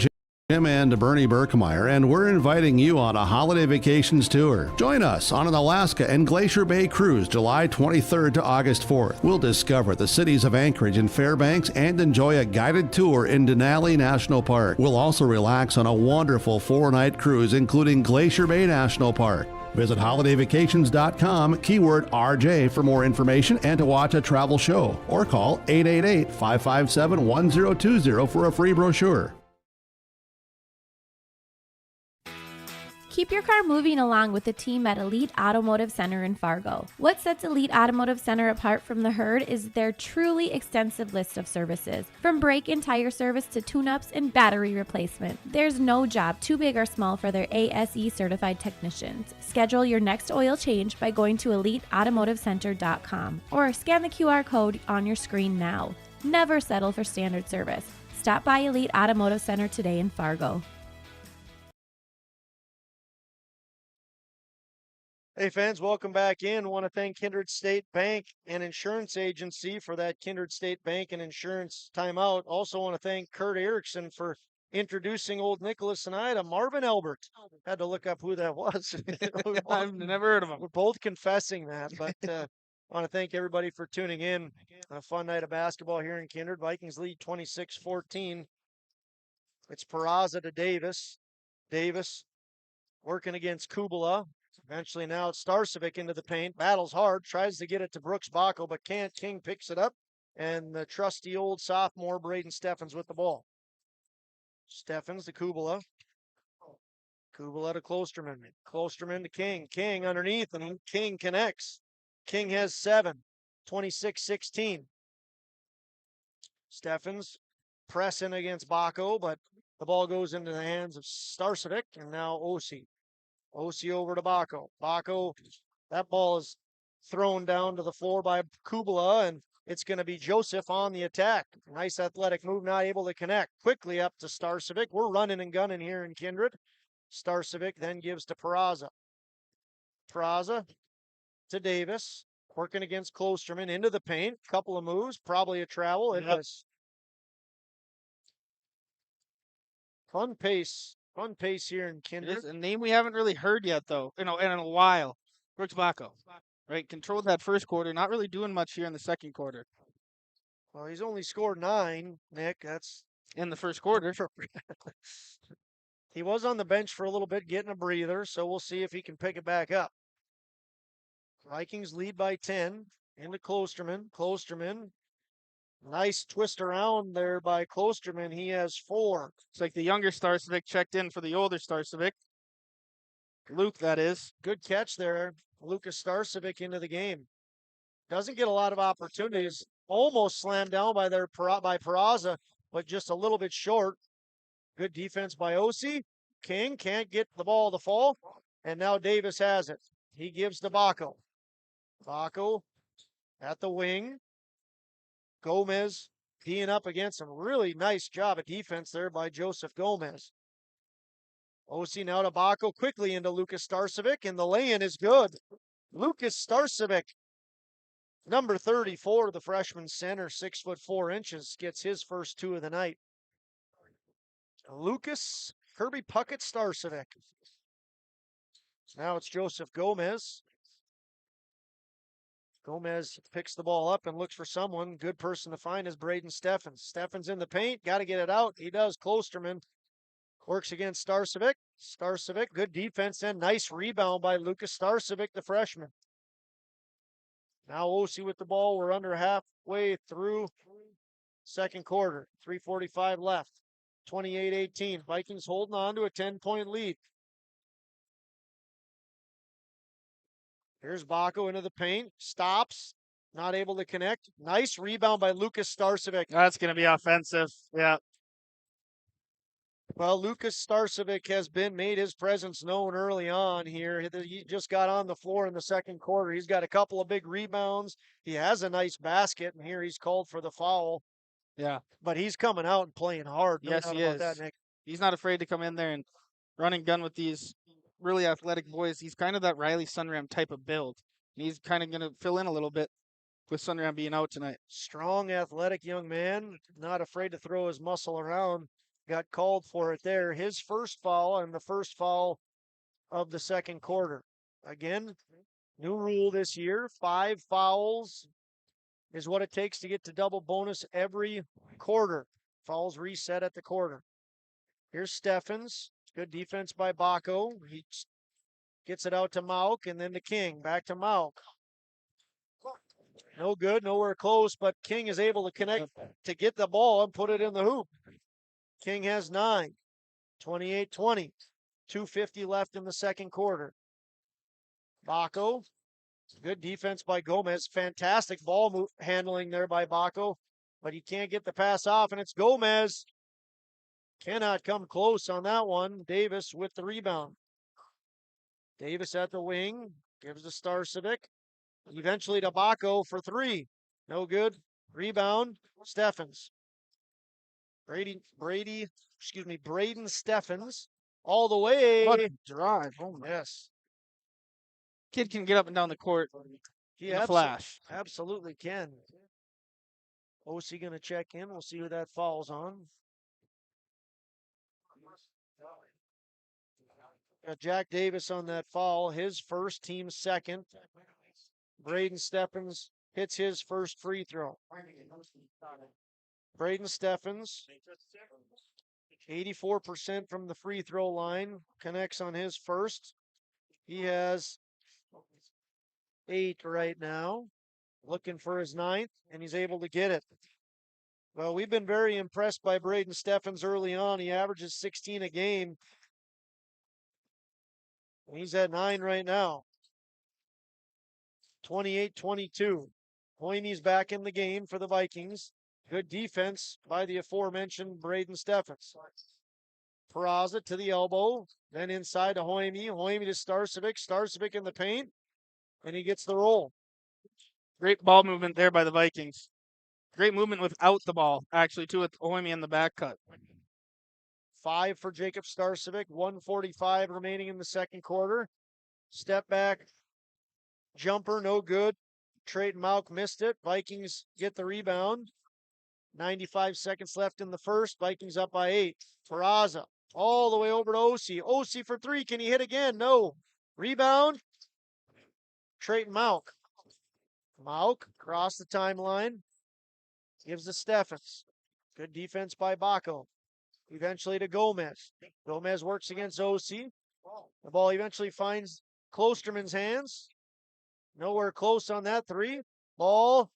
Jim and Bernie Berkmeyer, and we're inviting you on a holiday vacations tour. Join us on an Alaska and Glacier Bay cruise July 23rd to August 4th. We'll discover the cities of Anchorage and Fairbanks and enjoy a guided tour in Denali National Park. We'll also relax on a wonderful 4-night cruise including Glacier Bay National Park. Visit holidayvacations.com, keyword RJ for more information and to watch a travel show, or call 888-557-1020 for a free brochure. Keep your car moving along with the team at Elite Automotive Center in Fargo. What sets Elite Automotive Center apart from the herd is their truly extensive list of services. From brake and tire service to tune-ups and battery replacement, there's no job too big or small for their ASE certified technicians. Schedule your next oil change by going to EliteAutomotiveCenter.com or scan the QR code on your screen now. Never settle for standard service. Stop by Elite Automotive Center today in Fargo. Hey fans, welcome back in. I want to thank Kindred State Bank and Insurance Agency for that Kindred State Bank and Insurance timeout. Also want to thank Kurt Erickson for introducing Old Nicholas and I to Marvin Albert. Had to look up who that was. I've never heard of him. We're both confessing that, but I want to thank everybody for tuning in. A fun night of basketball here in Kindred. Vikings lead 26-14. It's Peraza to Davis. Davis working against Kubala. Eventually now it's Starcevic into the paint, battles hard, tries to get it to Brooks Bacco, but can't. King picks it up, and the trusty old sophomore Braden Steffens with the ball. Steffens to Kubala. Kubala to Klosterman. Klosterman to King. King underneath, and King connects. King has 7, 26-16. Steffens pressing against Bacco, but the ball goes into the hands of Starcevic, and now Osi. Osi over to Bacco. Bacco, that ball is thrown down to the floor by Kubala, and it's going to be Joseph on the attack. Nice athletic move, not able to connect. Quickly up to Starcevic. We're running and gunning here in Kindred. Starcevic then gives to Peraza. Peraza to Davis. Working against Klosterman into the paint. Couple of moves, probably a travel. It was fun pace here in Kindred. It's a name we haven't really heard yet, though, in a while. Brooks Bacco, right? Controlled that first quarter, not really doing much here in the second quarter. Well, he's only scored 9, Nick. That's in the first quarter. He was on the bench for a little bit, getting a breather, so we'll see if he can pick it back up. Vikings lead by 10 into Klosterman. Klosterman, nice twist around there by Klosterman. He has 4. It's like the younger Starcevic checked in for the older Starcevic. Luke, that is. Good catch there. Lucas Starcevic into the game. Doesn't get a lot of opportunities. Almost slammed down by Peraza, but just a little bit short. Good defense by Osi. King can't get the ball to fall. And now Davis has it. He gives to Bacco. Bacco at the wing. Gomez teeing up against him. Really nice job of defense there by Joseph Gomez. Osi now to Bacco, quickly into Lucas Starcevic, and the lay-in is good. Lucas Starcevic, number 34, the freshman center, 6'4", gets his first 2 of the night. Lucas Kirby Puckett Starcevic. Now it's Joseph Gomez. Gomez picks the ball up and looks for someone. Good person to find is Braden Steffens. Steffens in the paint. Got to get it out. He does. Klosterman works against Starcevic. Starcevic, good defense and nice rebound by Lucas Starcevic, the freshman. Now Osi with the ball. We're under halfway through second quarter. 3:45 left. 28-18. Vikings holding on to a 10-point lead. Here's Bacco into the paint. Stops. Not able to connect. Nice rebound by Lucas Starcevic. That's going to be offensive. Yeah. Well, Lucas Starcevic has made his presence known early on here. He just got on the floor in the second quarter. He's got a couple of big rebounds. He has a nice basket, and here he's called for the foul. Yeah. But he's coming out and playing hard. No Yes, doubt he about that, is. Nick. He's not afraid to come in there and run and gun with these really athletic boys. He's kind of that Riley Sunram type of build. He's kind of going to fill in a little bit with Sunram being out tonight. Strong, athletic young man, not afraid to throw his muscle around. Got called for it there. His first foul and the first foul of the second quarter. Again, new rule this year, 5 fouls is what it takes to get to double bonus every quarter. Fouls reset at the quarter. Here's Steffens. Good defense by Baco. He gets it out to Mauk and then to King. Back to Mauk. No good, nowhere close, but King is able to connect to get the ball and put it in the hoop. King has 9, 28-20, 2:50 left in the second quarter. Baco, good defense by Gomez. Fantastic ball handling there by Baco, but he can't get the pass off, and it's Gomez. Cannot come close on that one. Davis with the rebound. Davis at the wing, gives to Starcevic. Eventually to Baco for 3. No good. Rebound, Steffens. Braden Steffens all the way. What a drive. Oh, my. Yes. Kid can get up and down the court He in a flash. absolutely can. OC going to check in. We'll see who that falls on. Got Jack Davis on that foul. His first, team second. Braden Steffens hits his first free throw. Braden Steffens, 84% from the free throw line, connects on his first. He has 8 right now, looking for his 9th, and he's able to get it. Well, we've been very impressed by Braden Steffens early on. He averages 16 a game. He's at 9 right now. 28-22. Hoyme's back in the game for the Vikings. Good defense by the aforementioned Braden Steffens. Peraza to the elbow, then inside to Hoyme. Hoyme to Starcevic. Starcevic in the paint, and he gets the roll. Great ball movement there by the Vikings. Great movement without the ball, actually, too, with Hoyme in the back cut. 5 for Jacob Starcevic. 1:45 remaining in the second quarter. Step back. Jumper, no good. Trayton Mauk missed it. Vikings get the rebound. 95 seconds left in the first. Vikings up by 8. Peraza all the way over to OC. OC for 3. Can he hit again? No. Rebound. Trayton Mauk. Mauk across the timeline. Gives to Steffens. Good defense by Baco. Eventually to Gomez. Gomez works against OC. The ball eventually finds Klosterman's hands. Nowhere close on that 3. Ball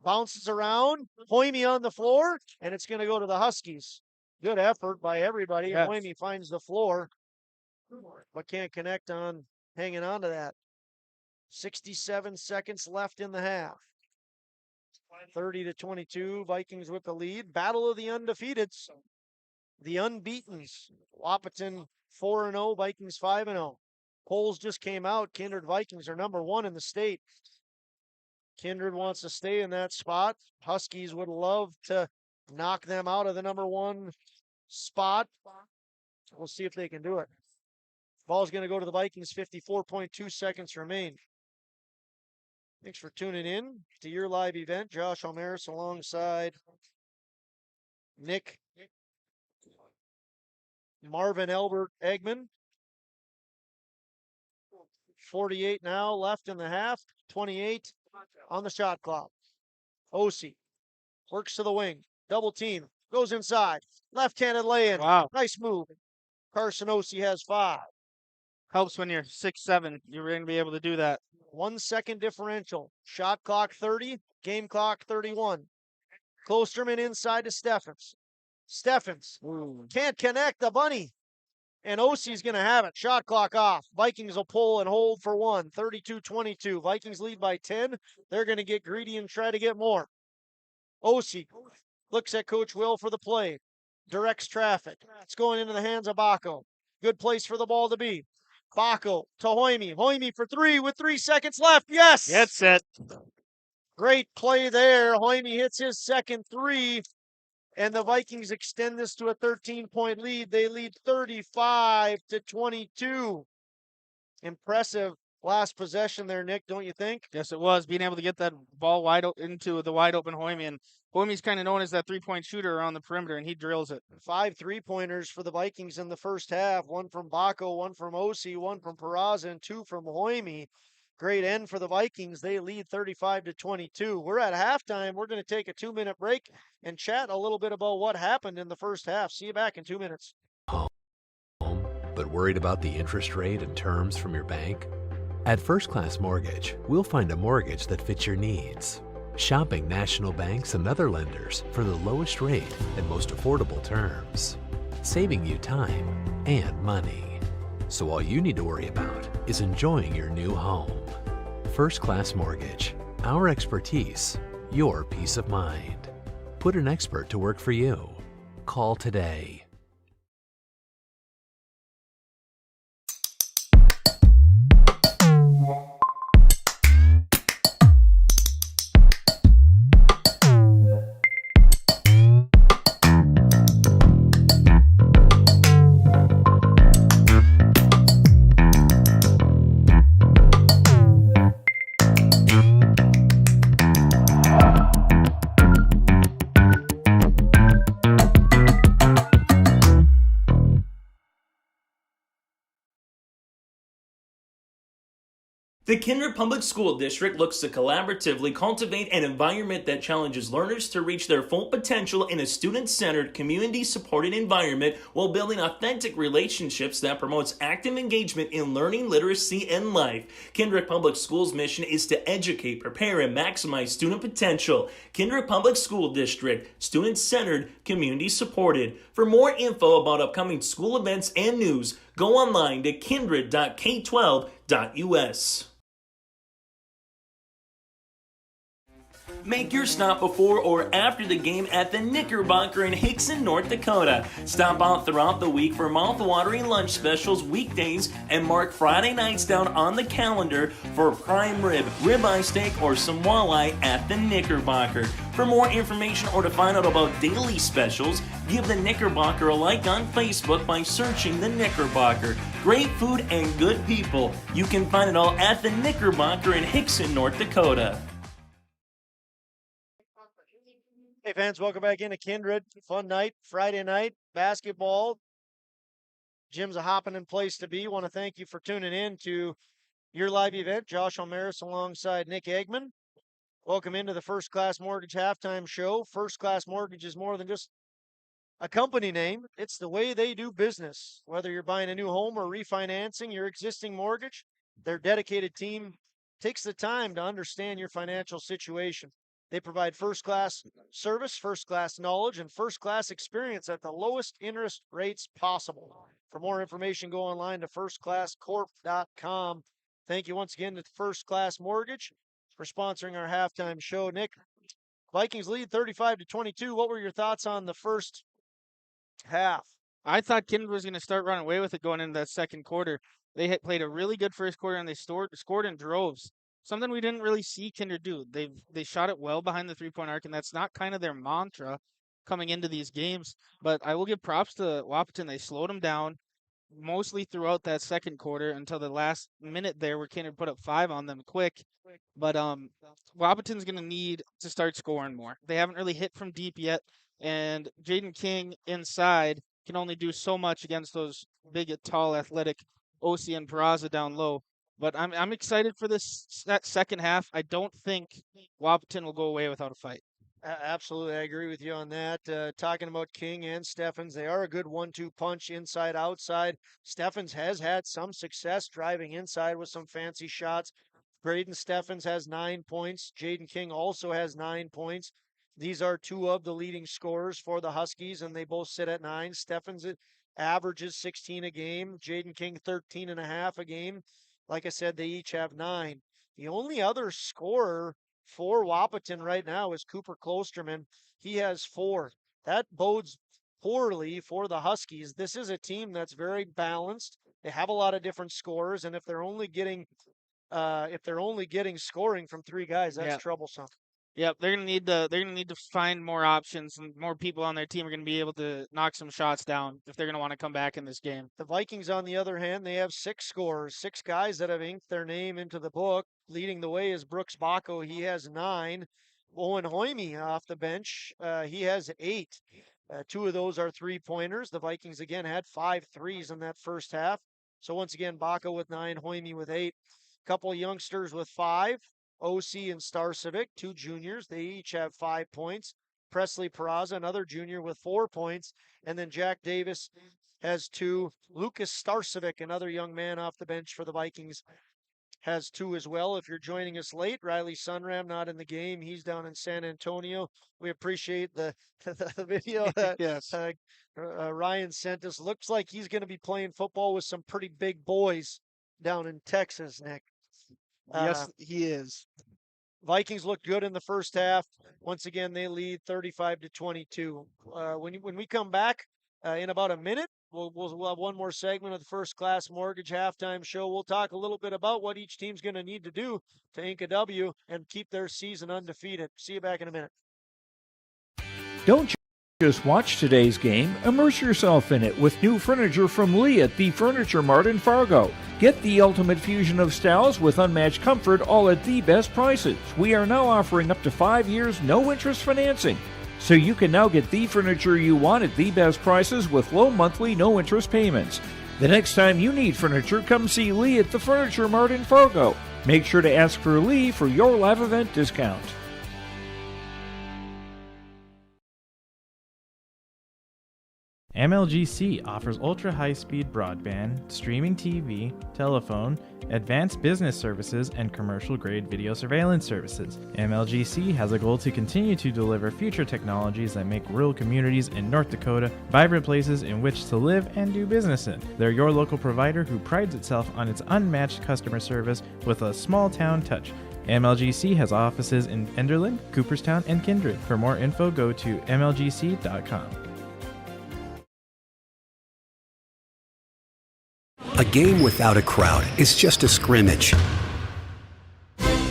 bounces around. Hoyme on the floor, and it's going to go to the Huskies. Good effort by everybody. Yes. Hoyme finds the floor, but can't connect on hanging on to that. 67 seconds left in the half. 30-22, Vikings with the lead. Battle of the undefeateds. The unbeatens. Wahpeton 4-0, Vikings 5-0. Polls just came out. Kindred Vikings are number 1 in the state. Kindred wants to stay in that spot. Huskies would love to knock them out of the number 1 spot. We'll see if they can do it. Ball's going to go to the Vikings. 54.2 seconds remain. Thanks for tuning in to your live event. Josh Omeris alongside Nick, Marvin Albert Eggman. 48 now left in the half. 28 on the shot clock. OC works to the wing. Double team. Goes inside. Left-handed lay-in. Wow. Nice move. Carson OC has 5. Helps when you're 6'7". You're going to be able to do that. 1 second differential. Shot clock 30. Game clock 31. Klosterman inside to Steffens. Steffens can't connect the bunny. And OC's going to have it. Shot clock off. Vikings will pull and hold for 1. 32-22. Vikings lead by 10. They're going to get greedy and try to get more. OC looks at Coach Will for the play. directs traffic. It's going into the hands of Baco. Good place for the ball to be. Baco to Hoyme. Hoyme for three with 3 seconds left. Yes! Get set. Great play there. Hoyme hits his second three, and the Vikings extend this to a 13-point lead. They lead 35-22. Impressive last possession there, Nick, don't you think? Yes, it was. Being able to get that ball into the wide open Hoyme. And Hoyme's kind of known as that 3-point shooter around the perimeter, and he drills it. 5 3-pointers for the Vikings in the first half. 1 from Baco, 1 from Osi, 1 from Peraza, and 2 from Hoyme. Great end for the Vikings. They lead 35-22. We're at halftime. We're going to take a 2-minute break and chat a little bit about what happened in the first half. See you back in 2 minutes. But worried about the interest rate and terms from your bank? At First Class Mortgage, we'll find a mortgage that fits your needs. Shopping national banks and other lenders for the lowest rate and most affordable terms, saving you time and money. So all you need to worry about is enjoying your new home. First Class Mortgage, our expertise, your peace of mind. Put an expert to work for you. Call today. The Kindred Public School District looks to collaboratively cultivate an environment that challenges learners to reach their full potential in a student-centered, community-supported environment while building authentic relationships that promotes active engagement in learning, literacy, and life. Kindred Public Schools' mission is to educate, prepare, and maximize student potential. Kindred Public School District, student-centered, community-supported. For more info about upcoming school events and news, go online to kindred.k12.us. Make your stop before or after the game at the Knickerbocker in Hickson, North Dakota. Stop out throughout the week for mouth-watering lunch specials weekdays and mark Friday nights down on the calendar for prime rib, ribeye steak, or some walleye at the Knickerbocker. For more information or to find out about daily specials, give the Knickerbocker a like on Facebook by searching the Knickerbocker. Great food and good people. You can find it all at the Knickerbocker in Hickson, North Dakota. Hey fans, welcome back into Kindred. Fun night, Friday night, basketball. Gym's a hopping in place to be. Want to thank you for tuning in to your live event. Josh O'Maris alongside Nick Eggman. Welcome into the First Class Mortgage halftime show. First Class Mortgage is more than just a company name. It's the way they do business. Whether you're buying a new home or refinancing your existing mortgage, their dedicated team takes the time to understand your financial situation. They provide first-class service, first-class knowledge, and first-class experience at the lowest interest rates possible. For more information, go online to firstclasscorp.com. Thank you once again to First Class Mortgage for sponsoring our halftime show. Nick, Vikings lead 35-22. What were your thoughts on the first half? I thought Kindred was going to start running away with it going into that second quarter. They had played a really good first quarter, and they scored in droves. Something we didn't really see Kindred do. They shot it well behind the three-point arc, and that's not kind of their mantra coming into these games. But I will give props to Wahpeton. They slowed them down mostly throughout that second quarter until the last minute there where Kindred put up 5 on them quick. But Wahpeton's going to need to start scoring more. They haven't really hit from deep yet, and Jaden King inside can only do so much against those big, tall, athletic Osi and Peraza down low. But I'm excited for that second half. I don't think Wahpeton will go away without a fight. Absolutely, I agree with you on that. Talking about King and Steffens, they are a good 1-2 punch inside, outside. Steffens has had some success driving inside with some fancy shots. Braden Steffens has 9 points. Jaden King also has 9 points. These are 2 of the leading scorers for the Huskies, and they both sit at 9. Steffens averages 16 a game. Jaden King 13.5 a game. Like I said, they each have 9. The only other scorer for Wahpeton right now is Cooper Klosterman. He has 4. That bodes poorly for the Huskies. This is a team that's very balanced. They have a lot of different scorers, and if they're only getting scoring from three guys, that's troublesome. Yep, they're gonna need to find more options, and more people on their team are gonna be able to knock some shots down if they're gonna want to come back in this game. The Vikings, on the other hand, they have 6 scorers, 6 guys that have inked their name into the book. Leading the way is Brooks Bacco. He has 9. Owen Hoyme off the bench, he has 8. 2 of those are 3-pointers. The Vikings again had 5 threes in that first half. So once again, Bacco with 9, Hoyme with 8. Couple youngsters with 5. OC and Starcevic, 2 juniors. They each have 5 points. Presley Peraza, another junior, with 4 points. And then Jack Davis has 2. Lucas Starcevic, another young man off the bench for the Vikings, has 2 as well. If you're joining us late, Riley Sunram not in the game. He's down in San Antonio. We appreciate the video that yes. Ryan sent us. Looks like he's going to be playing football with some pretty big boys down in Texas, Nick. Yes, he is. Vikings looked good in the first half. Once again, they lead 35-22. When we come back in about a minute, we'll have one more segment of the First Class Mortgage halftime show. We'll talk a little bit about what each team's going to need to do to ink a W and keep their season undefeated. See you back in a minute. Don't just watch today's game, immerse yourself in it with new furniture from Lee at the Furniture Mart in Fargo. Get the ultimate fusion of styles with unmatched comfort, all at the best prices. We are now offering up to 5 years no-interest financing. So you can now get the furniture you want at the best prices with low monthly no-interest payments. The next time you need furniture, come see Lee at the Furniture Mart in Fargo. Make sure to ask for Lee for your live event discount. MLGC offers ultra-high-speed broadband, streaming TV, telephone, advanced business services, and commercial-grade video surveillance services. MLGC has a goal to continue to deliver future technologies that make rural communities in North Dakota vibrant places in which to live and do business in. They're your local provider who prides itself on its unmatched customer service with a small-town touch. MLGC has offices in Enderlin, Cooperstown, and Kindred. For more info, go to mlgc.com. A game without a crowd is just a scrimmage.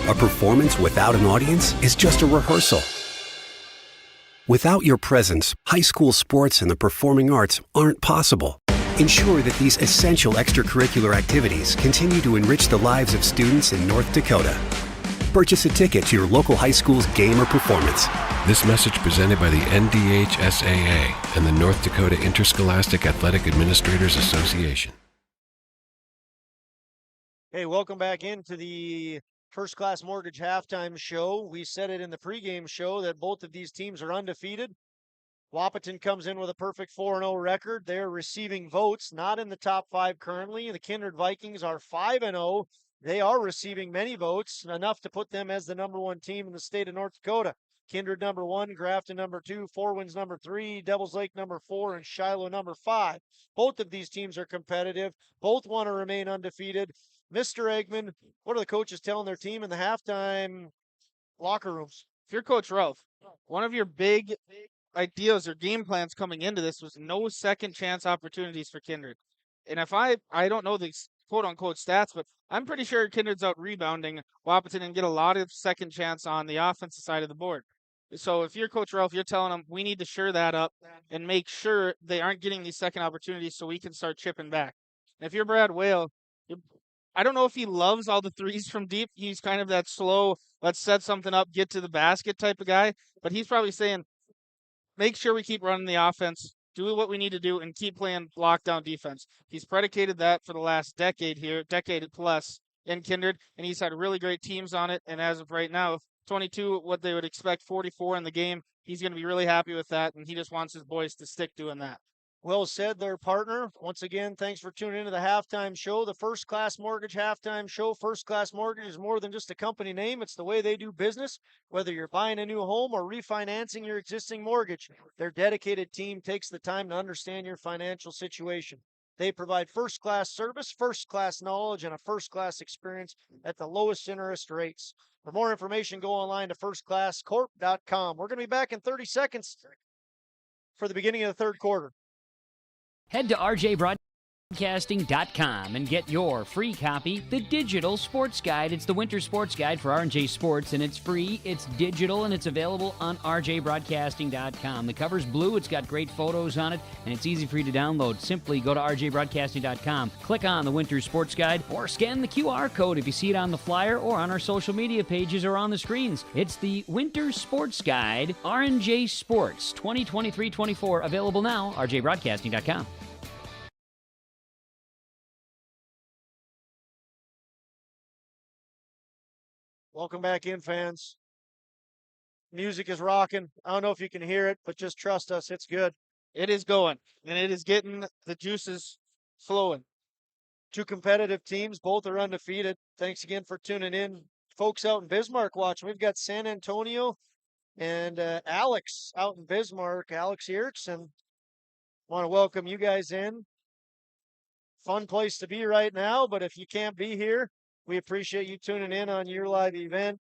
A performance without an audience is just a rehearsal. Without your presence, high school sports and the performing arts aren't possible. Ensure that these essential extracurricular activities continue to enrich the lives of students in North Dakota. Purchase a ticket to your local high school's game or performance. This message presented by the NDHSAA and the North Dakota Interscholastic Athletic Administrators Association. Hey, welcome back into the First Class Mortgage halftime show. We said it in the pregame show that both of these teams are undefeated. Wahpeton comes in with a perfect 4-0 record. They're receiving votes, not in the top 5 currently. The Kindred Vikings are 5-0. They are receiving many votes, enough to put them as the #1 team in the state of North Dakota. Kindred #1, Grafton #2, Four Winds #3, Devils Lake #4, and Shiloh #5. Both of these teams are competitive. Both want to remain undefeated. Mr. Eggman, what are the coaches telling their team in the halftime locker rooms? If you're Coach Ralph, one of your big ideas or game plans coming into this was no second chance opportunities for Kindred. And if I don't know the quote unquote stats, but I'm pretty sure Kindred's out rebounding Wahpeton and get a lot of second chance on the offensive side of the board. So if you're Coach Ralph, you're telling them we need to shore that up and make sure they aren't getting these second opportunities so we can start chipping back. And if you're Brad Whale, I don't know if he loves all the threes from deep. He's kind of that slow, let's set something up, get to the basket type of guy. But he's probably saying, make sure we keep running the offense, do what we need to do, and keep playing lockdown defense. He's predicated that for the last decade plus in Kindred, and he's had really great teams on it. And as of right now, 22, what they would expect, 44 in the game. He's going to be really happy with that, and he just wants his boys to stick doing that. Well said there, partner. Once again, thanks for tuning into the halftime show, the First Class Mortgage halftime show. First Class Mortgage is more than just a company name. It's the way they do business. Whether you're buying a new home or refinancing your existing mortgage, their dedicated team takes the time to understand your financial situation. They provide first-class service, first-class knowledge, and a first-class experience at the lowest interest rates. For more information, go online to firstclasscorp.com. We're going to be back in 30 seconds. for the beginning of the third quarter. Head to rjbroadcasting.com and get your free copy, the Digital Sports Guide. It's the winter sports guide for R&J Sports, and it's free, it's digital, and it's available on rjbroadcasting.com. The cover's blue, it's got great photos on it, and it's easy for you to download. Simply go to rjbroadcasting.com, click on the winter sports guide, or scan the QR code if you see it on the flyer or on our social media pages or on the screens. It's the Winter Sports Guide, R&J Sports 2023-24, available now, rjbroadcasting.com. Welcome back in, fans. Music is rocking. I don't know if you can hear it, but just trust us. It's good. It is going, and it is getting the juices flowing. Two competitive teams. Both are undefeated. Thanks again for tuning in. Folks out in Bismarck watching. We've got San Antonio and Alex out in Bismarck. Alex Erickson. Want to welcome you guys in. Fun place to be right now, but if you can't be here, we appreciate you tuning in on your live event.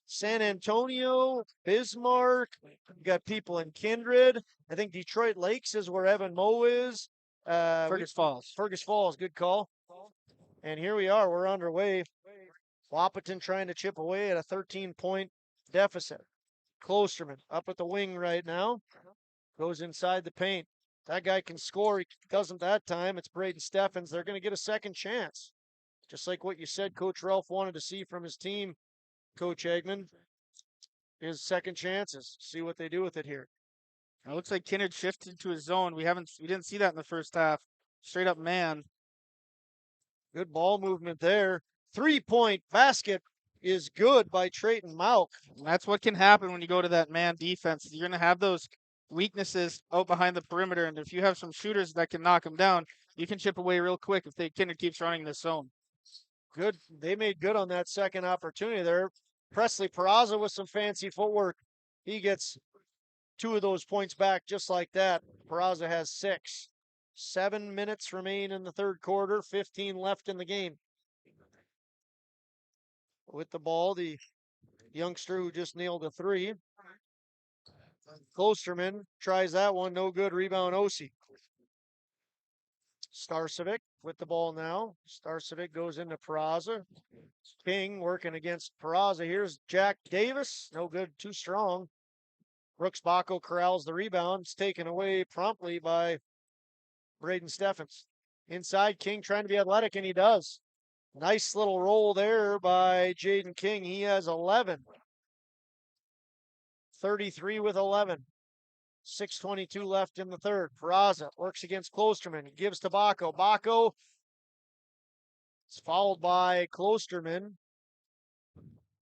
San Antonio, Bismarck, we've got people in Kindred. I think Detroit Lakes is where Evan Moe is. Fergus Falls. Fergus Falls, good call. And here we are, we're underway. Wahpeton trying to chip away at a 13-point deficit. Klosterman up at the wing right now. Goes inside the paint. That guy can score. He doesn't that time. It's Braden Steffens. They're going to get a second chance. Just like what you said Coach Ralph wanted to see from his team, Coach Eggman. His second chances. See what they do with it here. It looks like Kindred shifted to his zone. We didn't see that in the first half. Straight up man. Good ball movement there. 3-point basket is good by Trayton Malk. And that's what can happen when you go to that man defense. You're going to have those weaknesses out behind the perimeter, and if you have some shooters that can knock them down, you can chip away real quick if Kindred keeps running this zone. Good. They made good on that second opportunity there. Presley Peraza with some fancy footwork. He gets 2 of those points back just like that. Peraza has 6. 7 minutes remain in the third quarter, 15 left in the game. With the ball, the youngster who just nailed a 3. Klosterman tries that one, no good. Rebound Osi. Starcevic with the ball now. Starcevic goes into Peraza. King working against Peraza. Here's Jack Davis. No good, too strong. Brooks Bacco corrals the rebound. It's taken away promptly by Braden Steffens. Inside, King trying to be athletic, and he does. Nice little roll there by Jaden King. He has 11. 33 with 11. 6:22 left in the third. Peraza works against Klosterman. He gives to Bacco. Bacco is fouled by Klosterman.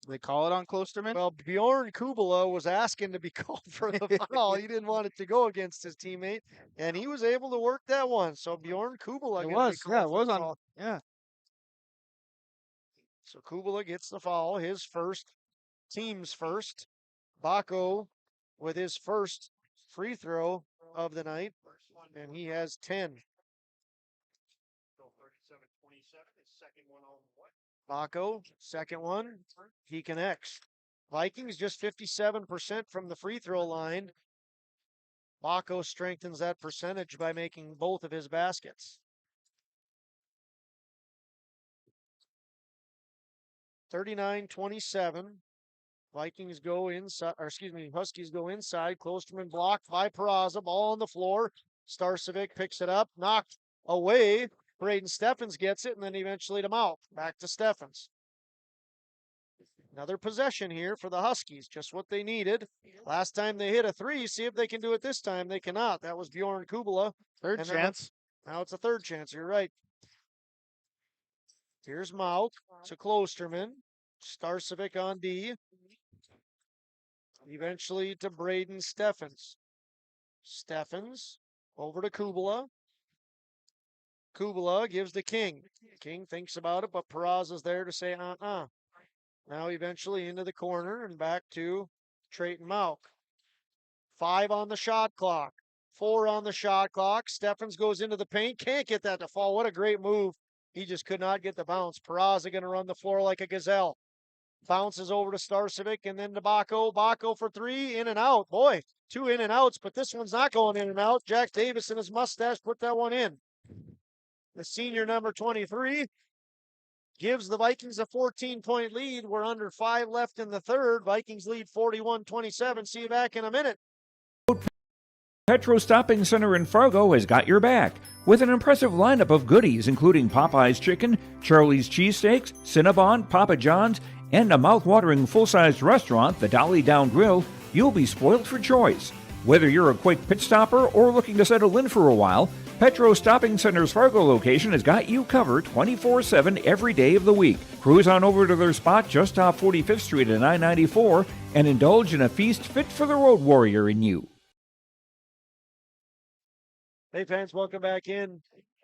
They call it on Klosterman? Well, Bjorn Kubala was asking to be called for the foul. He didn't want it to go against his teammate, and he was able to work that one. So Bjorn Kubala it was on. Foul. Yeah. So Kubala gets the foul, his first, team's first. Bacco with his first free throw of the night, and he has 10. Bacco, second one, he connects. Vikings just 57% from the free throw line. Bacco strengthens that percentage by making both of his baskets. 39-27. Vikings go inside, Huskies go inside. Klosterman blocked by Peraza. Ball on the floor. Starcevic picks it up, knocked away. Braden Steffens gets it, and then eventually to Malk. Back to Steffens. Another possession here for the Huskies, just what they needed. Last time they hit a 3, see if they can do it this time. They cannot. That was Bjorn Kubala. Third chance. Now it's a third chance, you're right. Here's Malk to Klosterman. Starcevic on D. Eventually to Braden Steffens. Steffens over to Kubala. Kubala gives to King. King thinks about it, but Peraza's there to say, Now eventually into the corner and back to Trayton Malk. 5 on the shot clock. 4 on the shot clock. Steffens goes into the paint. Can't get that to fall. What a great move. He just could not get the bounce. Peraza going to run the floor like a gazelle. Bounces over to Starcevic and then to Bako. Bako for three, in and out. Boy, 2 in and outs, but this one's not going in and out. Jack Davis and his mustache put that one in. The senior number 23 gives the Vikings a 14-point lead. We're under 5 left in the third. Vikings lead 41-27. See you back in a minute. Petro Stopping Center in Fargo has got your back with an impressive lineup of goodies including Popeye's Chicken, Charlie's Cheesesteaks, Cinnabon, Papa John's, and a mouth-watering full-sized restaurant, the Dolly Down Grill. You'll be spoiled for choice. Whether you're a quick pit stopper or looking to settle in for a while, Petro Stopping Center's Fargo location has got you covered 24/7 every day of the week. Cruise on over to their spot just off 45th Street at I-94 and indulge in a feast fit for the road warrior in you. Hey fans, welcome back in.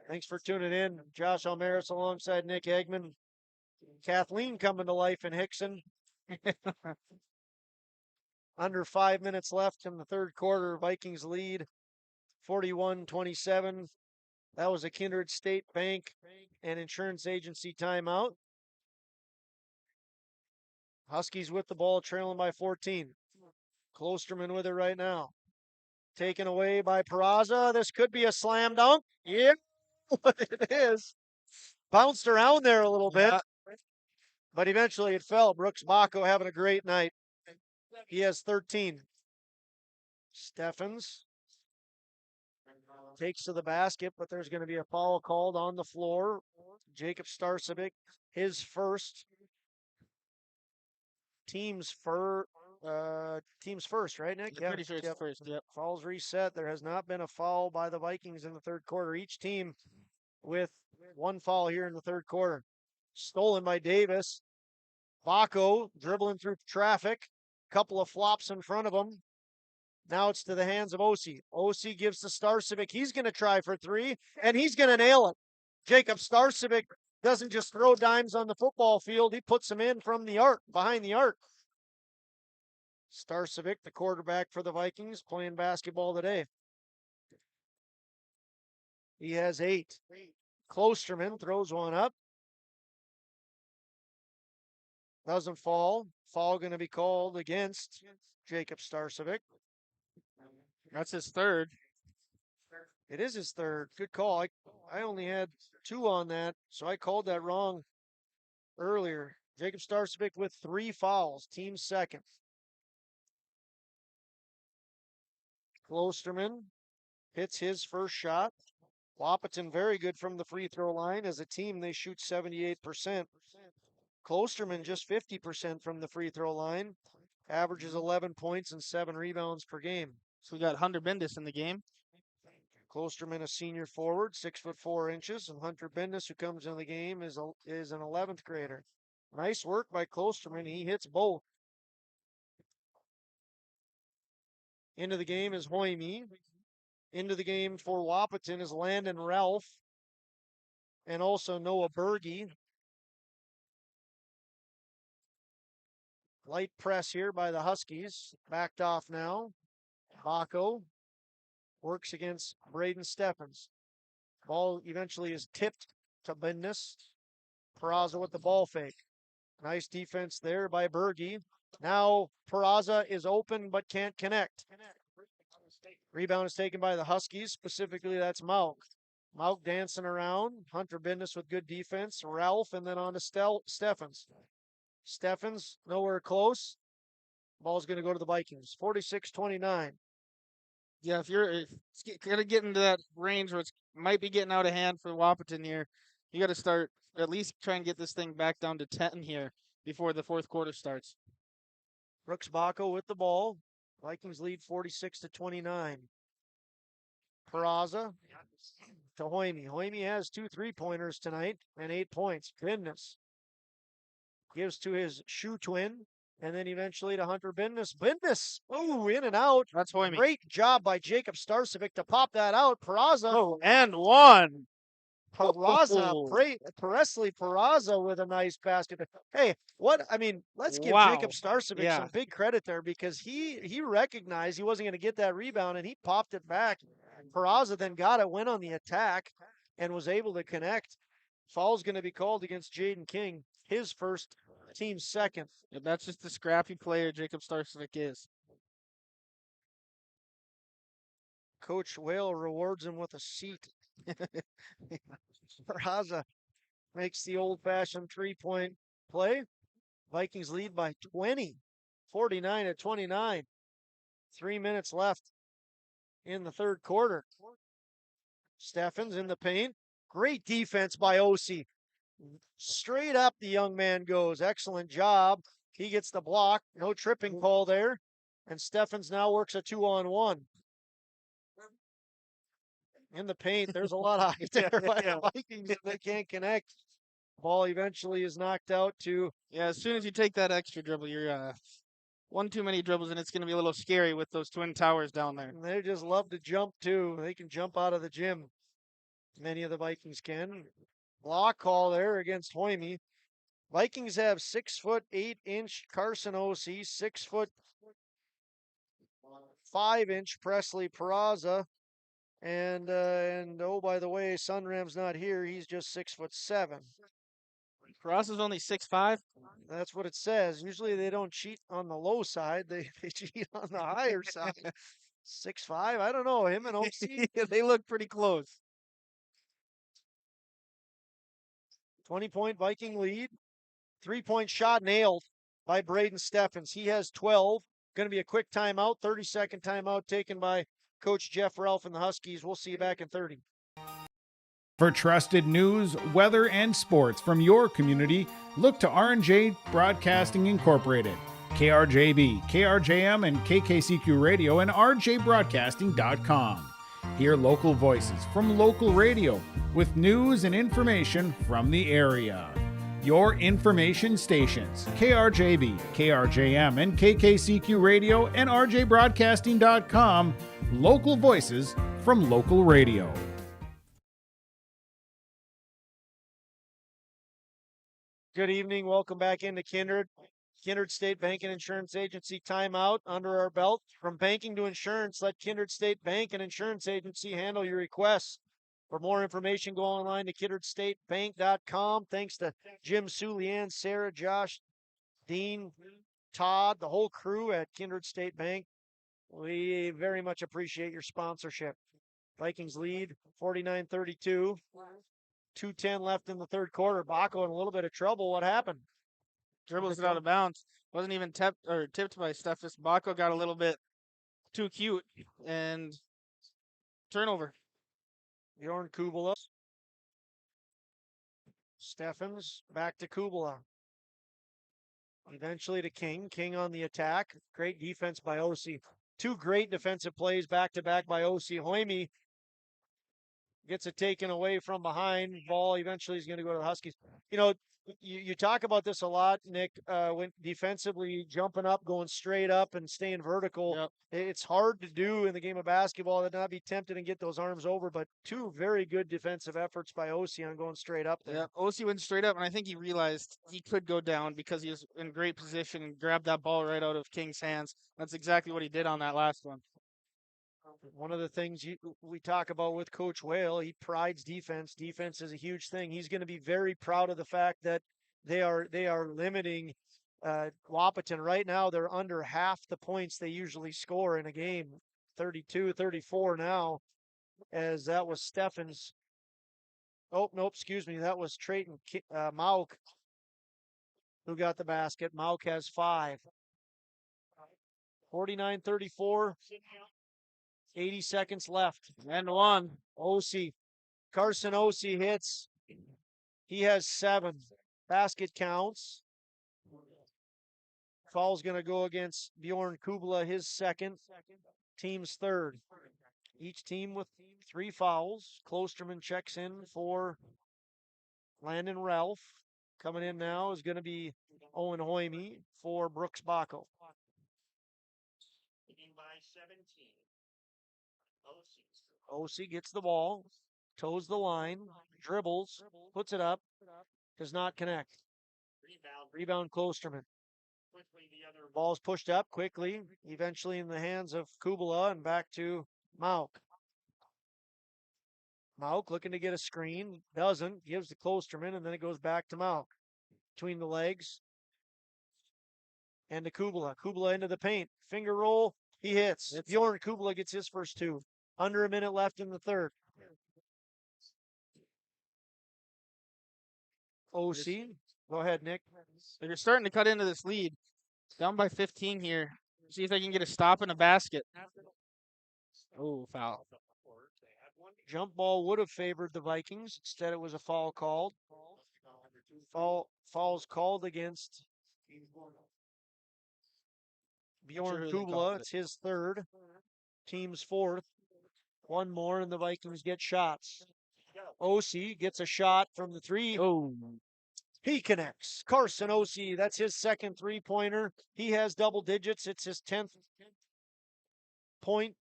Thanks for tuning in. Josh Almaris alongside Nick Eggman. Kathleen coming to life in Hickson. Under 5 minutes left in the third quarter. Vikings lead 41-27. That was a Kindred State Bank and Insurance Agency timeout. Huskies with the ball, trailing by 14. Klosterman with it right now. Taken away by Peraza. This could be a slam dunk. Yeah, it is. Bounced around there a little bit, but eventually it fell. Brooks Bako having a great night. He has 13. Steffens takes to the basket, but there's going to be a foul called on the floor. Jacob Starcevic, his first. Team's first, right, Nick? Yeah, pretty sure it's first. Yep. Fouls reset. There has not been a foul by the Vikings in the third quarter. Each team with one foul here in the third quarter. Stolen by Davis. Bako dribbling through traffic. Couple of flops in front of him. Now it's to the hands of Osi. Osi gives to Starcevic. He's going to try for three, and he's going to nail it. Jacob Starcevic doesn't just throw dimes on the football field. He puts them in from the arc, behind the arc. Starcevic, the quarterback for the Vikings, playing basketball today. He has 8. Klosterman throws one up. Doesn't fall. Foul going to be called against Jacob Starcevic. That's his third. It is his third. Good call. I only had 2 on that, so I called that wrong earlier. Jacob Starcevic with 3 fouls. Team second. Klosterman hits his first shot. Wahpeton very good from the free throw line. As a team, they shoot 78%. Klosterman just 50% from the free throw line. Averages 11 points and 7 rebounds per game. So we got Hunter Bendis in the game. Klosterman, a senior forward, 6'4", and Hunter Bendis, who comes in the game, is an 11th grader. Nice work by Klosterman. He hits both. Into the game is Hoyme. Into the game for Wahpeton is Landon Ralph. And also Noah Berge. Light press here by the Huskies. Backed off now. Bako works against Braden Steffens. Ball eventually is tipped to Bendis. Peraza with the ball fake. Nice defense there by Berge. Now Peraza is open but can't connect. Rebound is taken by the Huskies. Specifically, that's Mauk. Mauk dancing around. Hunter Bendis with good defense. Ralph, and then on to Steffens. Steffens nowhere close. Ball's going to go to the Vikings. 46-29. Yeah, if it's going to get into that range where it might be getting out of hand for Wahpeton here, you got to start at least try and get this thing back down to 10 here before the fourth quarter starts. Brooks Bako with the ball. Vikings lead 46-29. Peraza to Hoyme. Hoyme has 2 3-pointers tonight and 8 points. Bendis gives to his shoe twin, and then eventually to Hunter Bendis. Bendis, in and out. That's Hoyme. Great job by Jacob Starcevic to pop that out. Peraza. And one. Presley Peraza with a nice basket. Hey, let's give Jacob Starcevic some big credit there because he recognized he wasn't going to get that rebound and he popped it back. Peraza then got it, went on the attack, and was able to connect. Foul's going to be called against Jaden King, his first team's second. Yeah, that's just the scrappy player Jacob Starsvik is. Coach Whale rewards him with a seat. Peraza makes the old-fashioned three-point play. Vikings lead by 20, 49-29. 3 minutes left in the third quarter. Steffens in the paint. Great defense by OC. Straight up the young man goes. Excellent job. He gets the block. No tripping call there. And Steffens now works a 2-on-1. In the paint, there's a lot of height there by the Vikings. They can't connect. Ball eventually is knocked out to. Yeah, as soon as you take that extra dribble, you're one too many dribbles, and it's going to be a little scary with those twin towers down there. They just love to jump too. They can jump out of the gym. Many of the Vikings can. Block call there against Hoyme. Vikings have 6'8" Carson OC, 6'5" Presley Peraza. And oh, by the way, Sunram's not here. He's just 6'7". Peraza's only 6'5". That's what it says. Usually they don't cheat on the low side. They cheat on the higher side. 6'5". I don't know. Him and OC. They look pretty close. 20-point Viking lead. 3-point shot nailed by Braden Steffens. He has 12. Going to be a quick timeout. 30-second timeout taken by Coach Jeff Ralph and the Huskies. We'll see you back in 30. For trusted news, weather, and sports from your community, look to R&J Broadcasting Incorporated, KRJB, KRJM, and KKCQ Radio, and rjbroadcasting.com. Hear local voices from local radio with news and information from the area. Your information stations, KRJB, KRJM, and KKCQ Radio, and rjbroadcasting.com. Local voices from local radio. Good evening. Welcome back into Kindred. Kindred State Bank and Insurance Agency timeout under our belt. From banking to insurance, let Kindred State Bank and Insurance Agency handle your requests. For more information, go online to kindredstatebank.com. Thanks to Jim, Sue, Leanne, Sarah, Josh, Dean, Todd, the whole crew at Kindred State Bank. We very much appreciate your sponsorship. Vikings lead 49-32. 2:10 left in the third quarter. Baco in a little bit of trouble. What happened? Dribbles it out of bounds. Wasn't even tipped by Steffens. Baco got a little bit too cute and turnover. Bjorn Kubala. Steffens back to Kubala. Eventually to King. King on the attack. Great defense by OC. Two great defensive plays back-to-back by OC. Hoyme gets it taken away from behind. Ball eventually is going to go to the Huskies. You know, you talk about this a lot, Nick, when defensively jumping up, going straight up and staying vertical. Yep. It's hard to do in the game of basketball to not be tempted and get those arms over, but two very good defensive efforts by OC on going straight up there. Yeah, OC went straight up, and I think he realized he could go down because he was in great position and grabbed that ball right out of King's hands. That's exactly what he did on that last one. One of the things we talk about with Coach Whale, he prides defense. Defense is a huge thing. He's going to be very proud of the fact that they are limiting Wahpeton. Right now, they're under half the points they usually score in a game, 32, 34 now, as that was Steffens. Oh, nope, excuse me. That was Trayton Mauk who got the basket. Mauk has 5. 49-34. 80 seconds left. And one. OC. Carson OC hits. He has 7. Basket counts. Foul's going to go against Bjorn Kubala, his second. Team's third. Each team with 3 fouls. Klosterman checks in for Landon Ralph. Coming in now is going to be Owen Hoyme for Brooks Baco. OC gets the ball, toes the line, dribbles, puts it up, does not connect. Rebound Klosterman. Ball's pushed up quickly, eventually in the hands of Kubala and back to Mauk. Mauk looking to get a screen, doesn't, gives to Klosterman, and then it goes back to Mauk. Between the legs, And to Kubala. Kubala into the paint. Finger roll. He hits. Bjorn Kubala gets his first two. Under a minute left in the third. OC. Go ahead, Nick. They're starting to cut into this lead. Down by 15 here. See if they can get a stop in a basket. Oh, foul. Jump ball would have favored the Vikings. Instead, it was a foul called. Fouls called against Bjorn Kubala. It's his third. Team's fourth. One more, and the Vikings get shots. OC gets a shot from the three. Oh. He connects. Carson OC, that's his second three-pointer. He has double digits. It's his 10th point.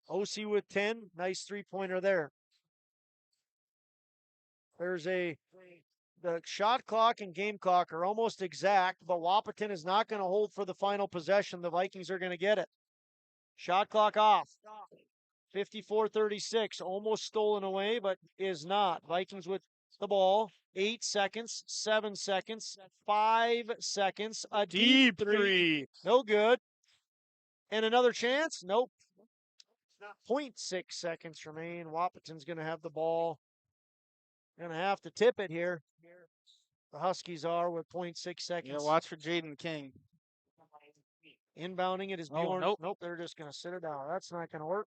OC with 10. Nice three-pointer there. The shot clock and game clock are almost exact, but Wahpeton is not going to hold for the final possession. The Vikings are going to get it. Shot clock off. 54-36, almost stolen away, but is not. Vikings with the ball. 8 seconds, 7 seconds, 5 seconds. A deep three. No good. And another chance? Nope. 0.6 seconds remain. Wahpeton's going to have the ball. Going to have to tip it here. The Huskies are with 0.6 seconds. Yeah, watch for Jaden King. Inbounding it is Bjorn. Nope. They're just going to sit it down. That's not going to work.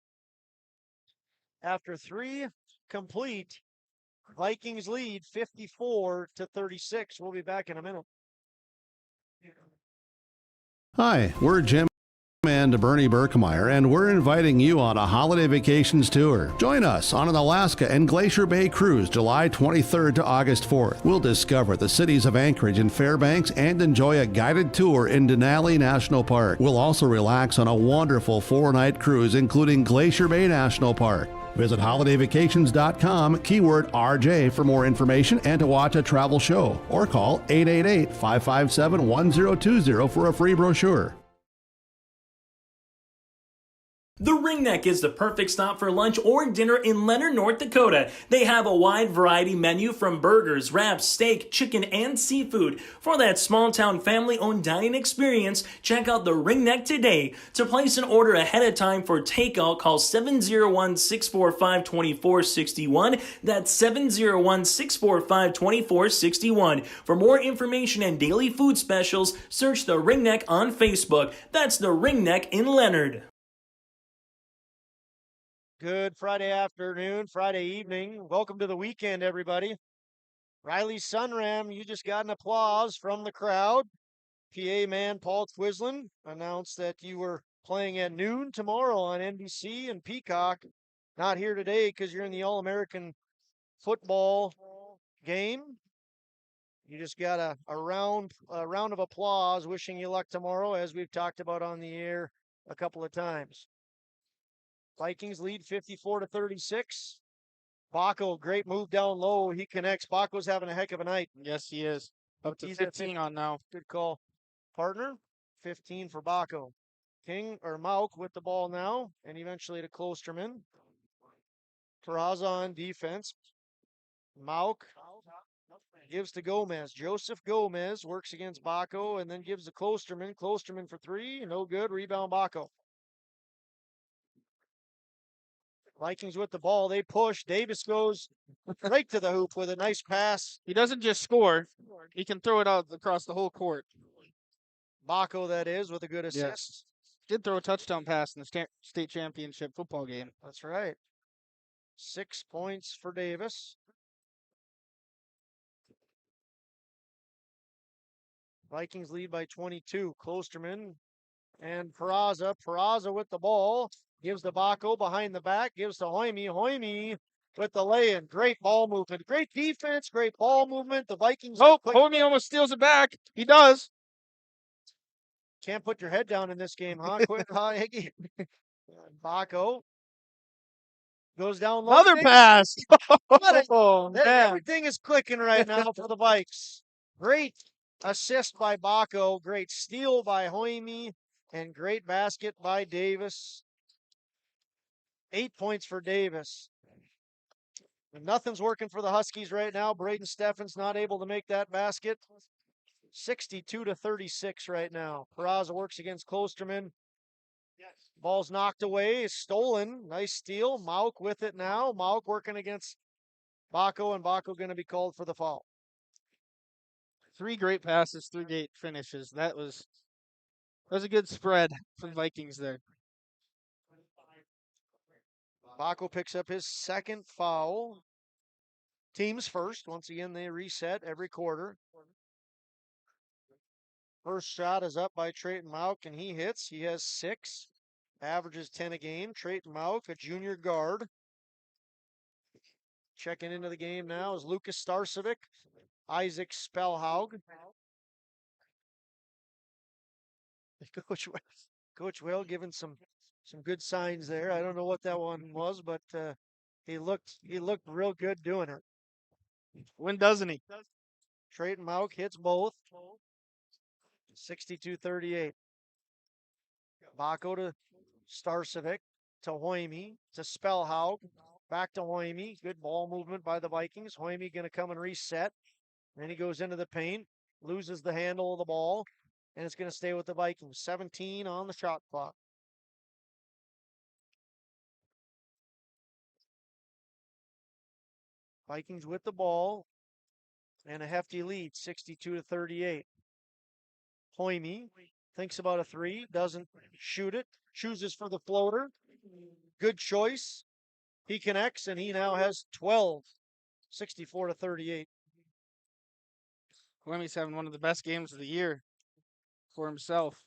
After 3 complete, Vikings lead 54-36. We'll be back in a minute. Hi, we're Jim and Bernie Berkemeyer, and we're inviting you on a holiday vacations tour. Join us on an Alaska and Glacier Bay cruise July 23rd to August 4th. We'll discover the cities of Anchorage and Fairbanks and enjoy a guided tour in Denali National Park. We'll also relax on a wonderful 4-night cruise including Glacier Bay National Park. Visit holidayvacations.com, keyword RJ for more information and to watch a travel show, or call 888-557-1020 for a free brochure. The Ringneck is the perfect stop for lunch or dinner in Leonard, North Dakota. They have a wide variety menu from burgers, wraps, steak, chicken, and seafood. For that small-town family-owned dining experience, check out the Ringneck today. To place an order ahead of time for takeout, call 701-645-2461. That's 701-645-2461. For more information and daily food specials, search the Ringneck on Facebook. That's the Ringneck in Leonard. Good Friday afternoon, Friday evening. Welcome to the weekend, everybody. Riley Sunram, you just got an applause from the crowd. PA man Paul Twislin announced that you were playing at noon tomorrow on NBC and Peacock. Not here today because you're in the All-American football game. You just got a round of applause wishing you luck tomorrow, as we've talked about on the air a couple of times. Vikings lead 54-36. Baco, great move down low. He connects. Baco's having a heck of a night. Yes, he is. Up to He's 15 on now. Good call. Partner, 15 for Baco. Mauk with the ball now, and eventually to Klosterman. Peraza on defense. Mauk gives to Gomez. Joseph Gomez works against Baco and then gives to Klosterman. Klosterman for 3. No good. Rebound Baco. Vikings with the ball. They push. Davis goes right to the hoop with a nice pass. He doesn't just score. He can throw it out across the whole court. Baco, that is, with a good assist. Yes. Did throw a touchdown pass in the state championship football game. That's right. 6 points for Davis. Vikings lead by 22. Klosterman and Peraza. Peraza with the ball. Gives to Baco behind the back. Gives to Hoyme. Hoyme with the lay-in. Great ball movement. Great defense. Great ball movement. The Vikings. Oh, Hoyme almost steals it back. He does. Can't put your head down in this game, huh? Quick, Higgy. Baco goes down low. Another pass. Oh, man. Everything is clicking right now for the Vikes. Great assist by Baco. Great steal by Hoyme. And great basket by Davis. 8 points for Davis. And nothing's working for the Huskies right now. Braden Steffen's not able to make that basket. 62-36 right now. Peraza works against Klosterman. Ball's knocked away, stolen. Nice steal. Mauk with it now. Mauk working against Baco, and Baco going to be called for the foul. 3 great passes, 3 great finishes. That was a good spread for the Vikings there. Baco picks up his second foul. Teams first. Once again, they reset every quarter. First shot is up by Trayton Mauk, and he hits. He has 6. Averages 10 a game. Trayton Mauk, a junior guard. Checking into the game now is Lucas Starcevic, Isaac Spellhaug. Coach Will giving some good signs there. I don't know what that one was, but he looked real good doing it. When doesn't he? Trayton Mauk hits both. 62-38. Baco to Starcevic, to Hoime, to Spellhaug, back to Hoime. Good ball movement by the Vikings. Hoime going to come and reset. Then he goes into the paint, loses the handle of the ball, and it's going to stay with the Vikings. 17 on the shot clock. Vikings with the ball and a hefty lead, 62-38. Hoime thinks about a 3, doesn't shoot it, chooses for the floater. Good choice. He connects, and he now has 12, 64-38. Hoime's having one of the best games of the year for himself.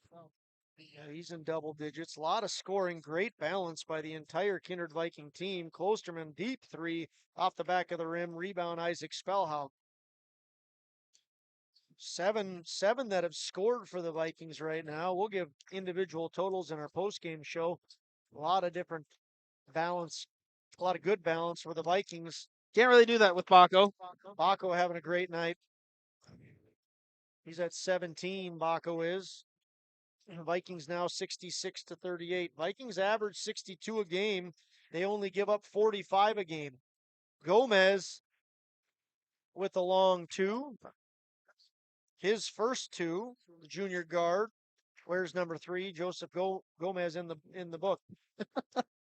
Yeah, he's in double digits. A lot of scoring. Great balance by the entire Kindred Viking team. Klosterman deep 3 off the back of the rim. Rebound Isaac Spellhaug. 7 that have scored for the Vikings right now. We'll give individual totals in our post-game show. A lot of different balance, a lot of good balance for the Vikings. Can't really do that with Baco. Baco having a great night. He's at 17, Baco is. Vikings now 66-38. Vikings average 62 a game. They only give up 45 a game. Gomez with a long 2. His first 2, the junior guard. Where's number 3? Joseph Gomez in the book.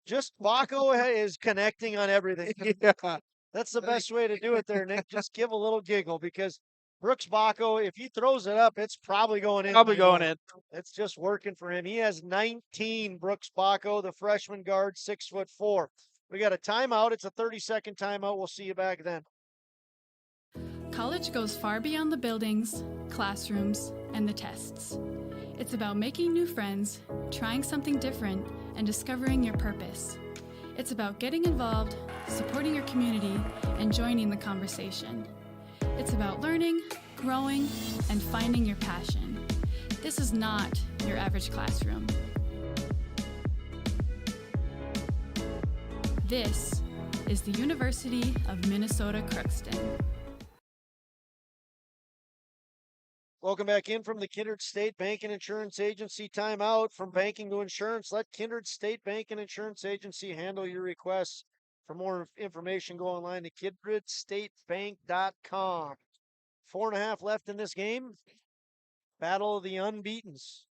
Just Baco is connecting on everything. Yeah. That's the best way to do it there, Nick. Just give a little giggle because Brooks Baco, if he throws it up, it's probably going in. Probably going in. It's just working for him. He has 19, Brooks Baco, the freshman guard, 6'4". We got a timeout. It's a 30-second timeout. We'll see you back then. College goes far beyond the buildings, classrooms, and the tests. It's about making new friends, trying something different, and discovering your purpose. It's about getting involved, supporting your community, and joining the conversation. It's about learning, growing, and finding your passion. This is not your average classroom. This is the University of Minnesota Crookston. Welcome back in from the Kindred State Bank and Insurance Agency timeout. From banking to insurance, let Kindred State Bank and Insurance Agency handle your requests. For more information, go online to kindredstatebank.com. 4.5 left in this game. Battle of the unbeatens.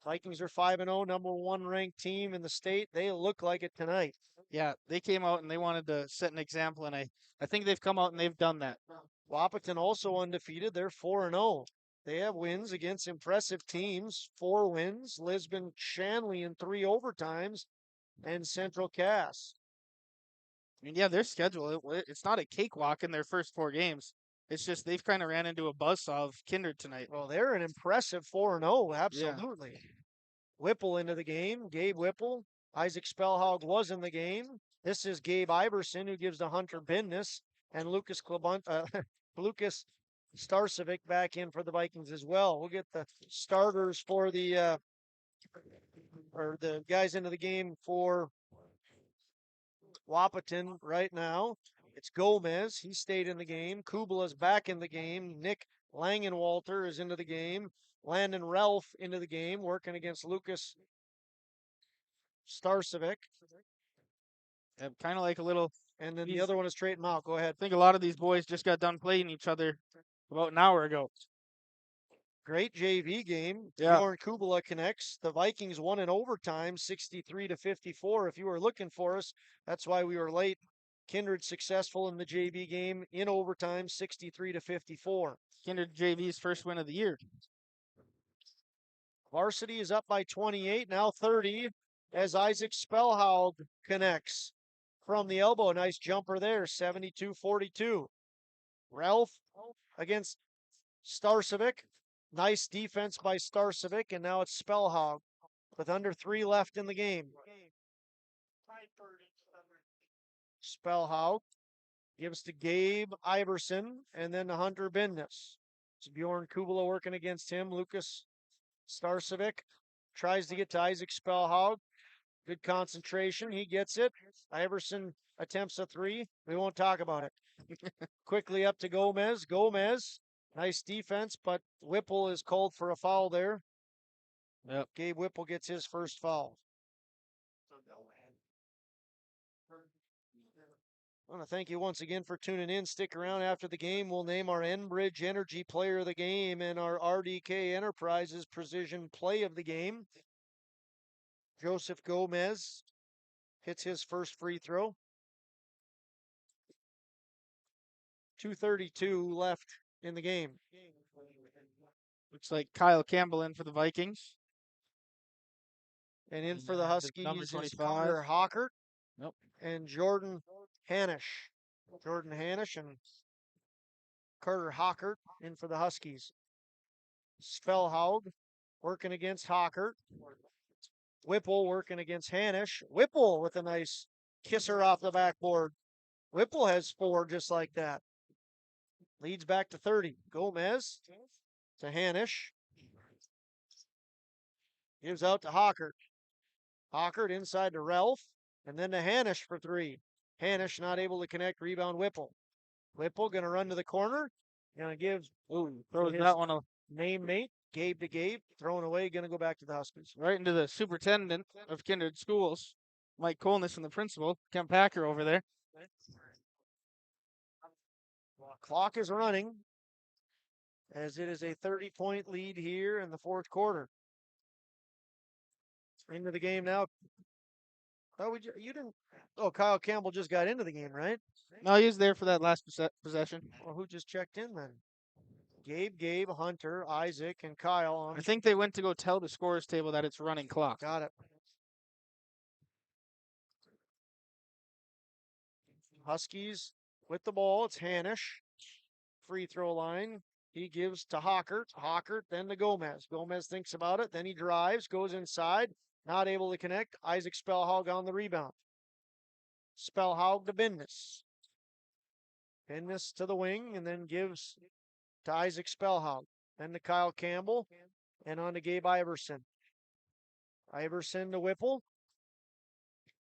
Vikings are 5-0, number 1 ranked team in the state. They look like it tonight. Yeah, they came out and they wanted to set an example, and I think they've come out and they've done that. Wahpeton also undefeated. They're 4-0. They have wins against impressive teams. 4 wins. Lisbon Shanley in 3 overtimes. And Central Cass. I mean, yeah, their schedule, it's not a cakewalk in their first 4 games. It's just they've kind of ran into a buzzsaw of Kindred tonight. Well, they're an impressive 4-0. Absolutely. Yeah. Whipple into the game. Gabe Whipple. Isaac Spellhaug was in the game. This is Gabe Iverson, who gives to Hunter Bindness. And Lucas Starcevic back in for the Vikings as well. We'll get the starters for the guys into the game for Wahpeton right now. It's Gomez. He stayed in the game. Kubla's back in the game. Nick Langenwalter is into the game. Landon Ralph into the game, working against Lucas Starcevic. Kind of like a little. And then the other one is Trayton Mauk. Go ahead. I think a lot of these boys just got done playing each other about an hour ago. Great JV game. Yeah. Bjorn Kubala connects. The Vikings won in overtime, 63-54. If you were looking for us, that's why we were late. Kindred successful in the JV game in overtime, 63-54. Kindred JV's first win of the year. Varsity is up by 28, now 30, as Isaac Spellhaug connects from the elbow. Nice jumper there, 72-42. Ralph against Starcevic. Nice defense by Starcevic, and now it's Spellhaug with under 3 left in the game. Spellhaug gives to Gabe Iverson, and then to Hunter Bindus. It's Bjorn Kubala working against him. Lucas Starcevic tries to get to Isaac Spellhaug. Good concentration. He gets it. Iverson attempts a 3. We won't talk about it. Quickly up to Gomez. Gomez, nice defense, but Whipple is called for a foul there. Yep. Gabe Whipple gets his first foul. I want to thank you once again for tuning in. Stick around after the game. We'll name our Enbridge Energy Player of the Game and our RDK Enterprises Precision Play of the Game. Joseph Gomez hits his first free throw. 2:32 left in the game. Looks like Kyle Campbell in for the Vikings. And in for the Huskies number is 25. Connor Hockert. Nope. And Jordan Hanisch. Jordan Hanisch and Carter Hockert in for the Huskies. Spellhaug working against Hockert. Whipple working against Hanisch. Whipple with a nice kisser off the backboard. Whipple has 4 just like that. Leads back to 30. Gomez to Hanisch. Gives out to Hockert. Hockert inside to Ralph. And then to Hanisch for 3. Hanisch not able to connect. Rebound Whipple. Whipple going to run to the corner. Going to give Throws that one name mate. Gabe to Gabe. Thrown away. Going to go back to the Huskies. right into the superintendent of Kindred Schools, Mike Colness, and the principal, Kent Packer over there. Clock is running as it is a 30-point lead here in the fourth quarter. Into the game now. Oh, you didn't. Oh, Kyle Campbell just got into the game, right? No, he was there for that last possession. Well, who just checked in then? Gabe, Hunter, Isaac, and Kyle. I think they went to go tell the scorers table that it's running clock. Got it. Huskies with the ball. It's Hanisch. Free throw line. He gives to Hockert. Hockert then to Gomez. Gomez thinks about it. Then he drives, goes inside. Not able to connect. Isaac Spellhaug on the rebound. Spellhaug to Bindus. Bindus to the wing and then gives to Isaac Spellhaug. Then to Kyle Campbell and on to Gabe Iverson. Iverson to Whipple.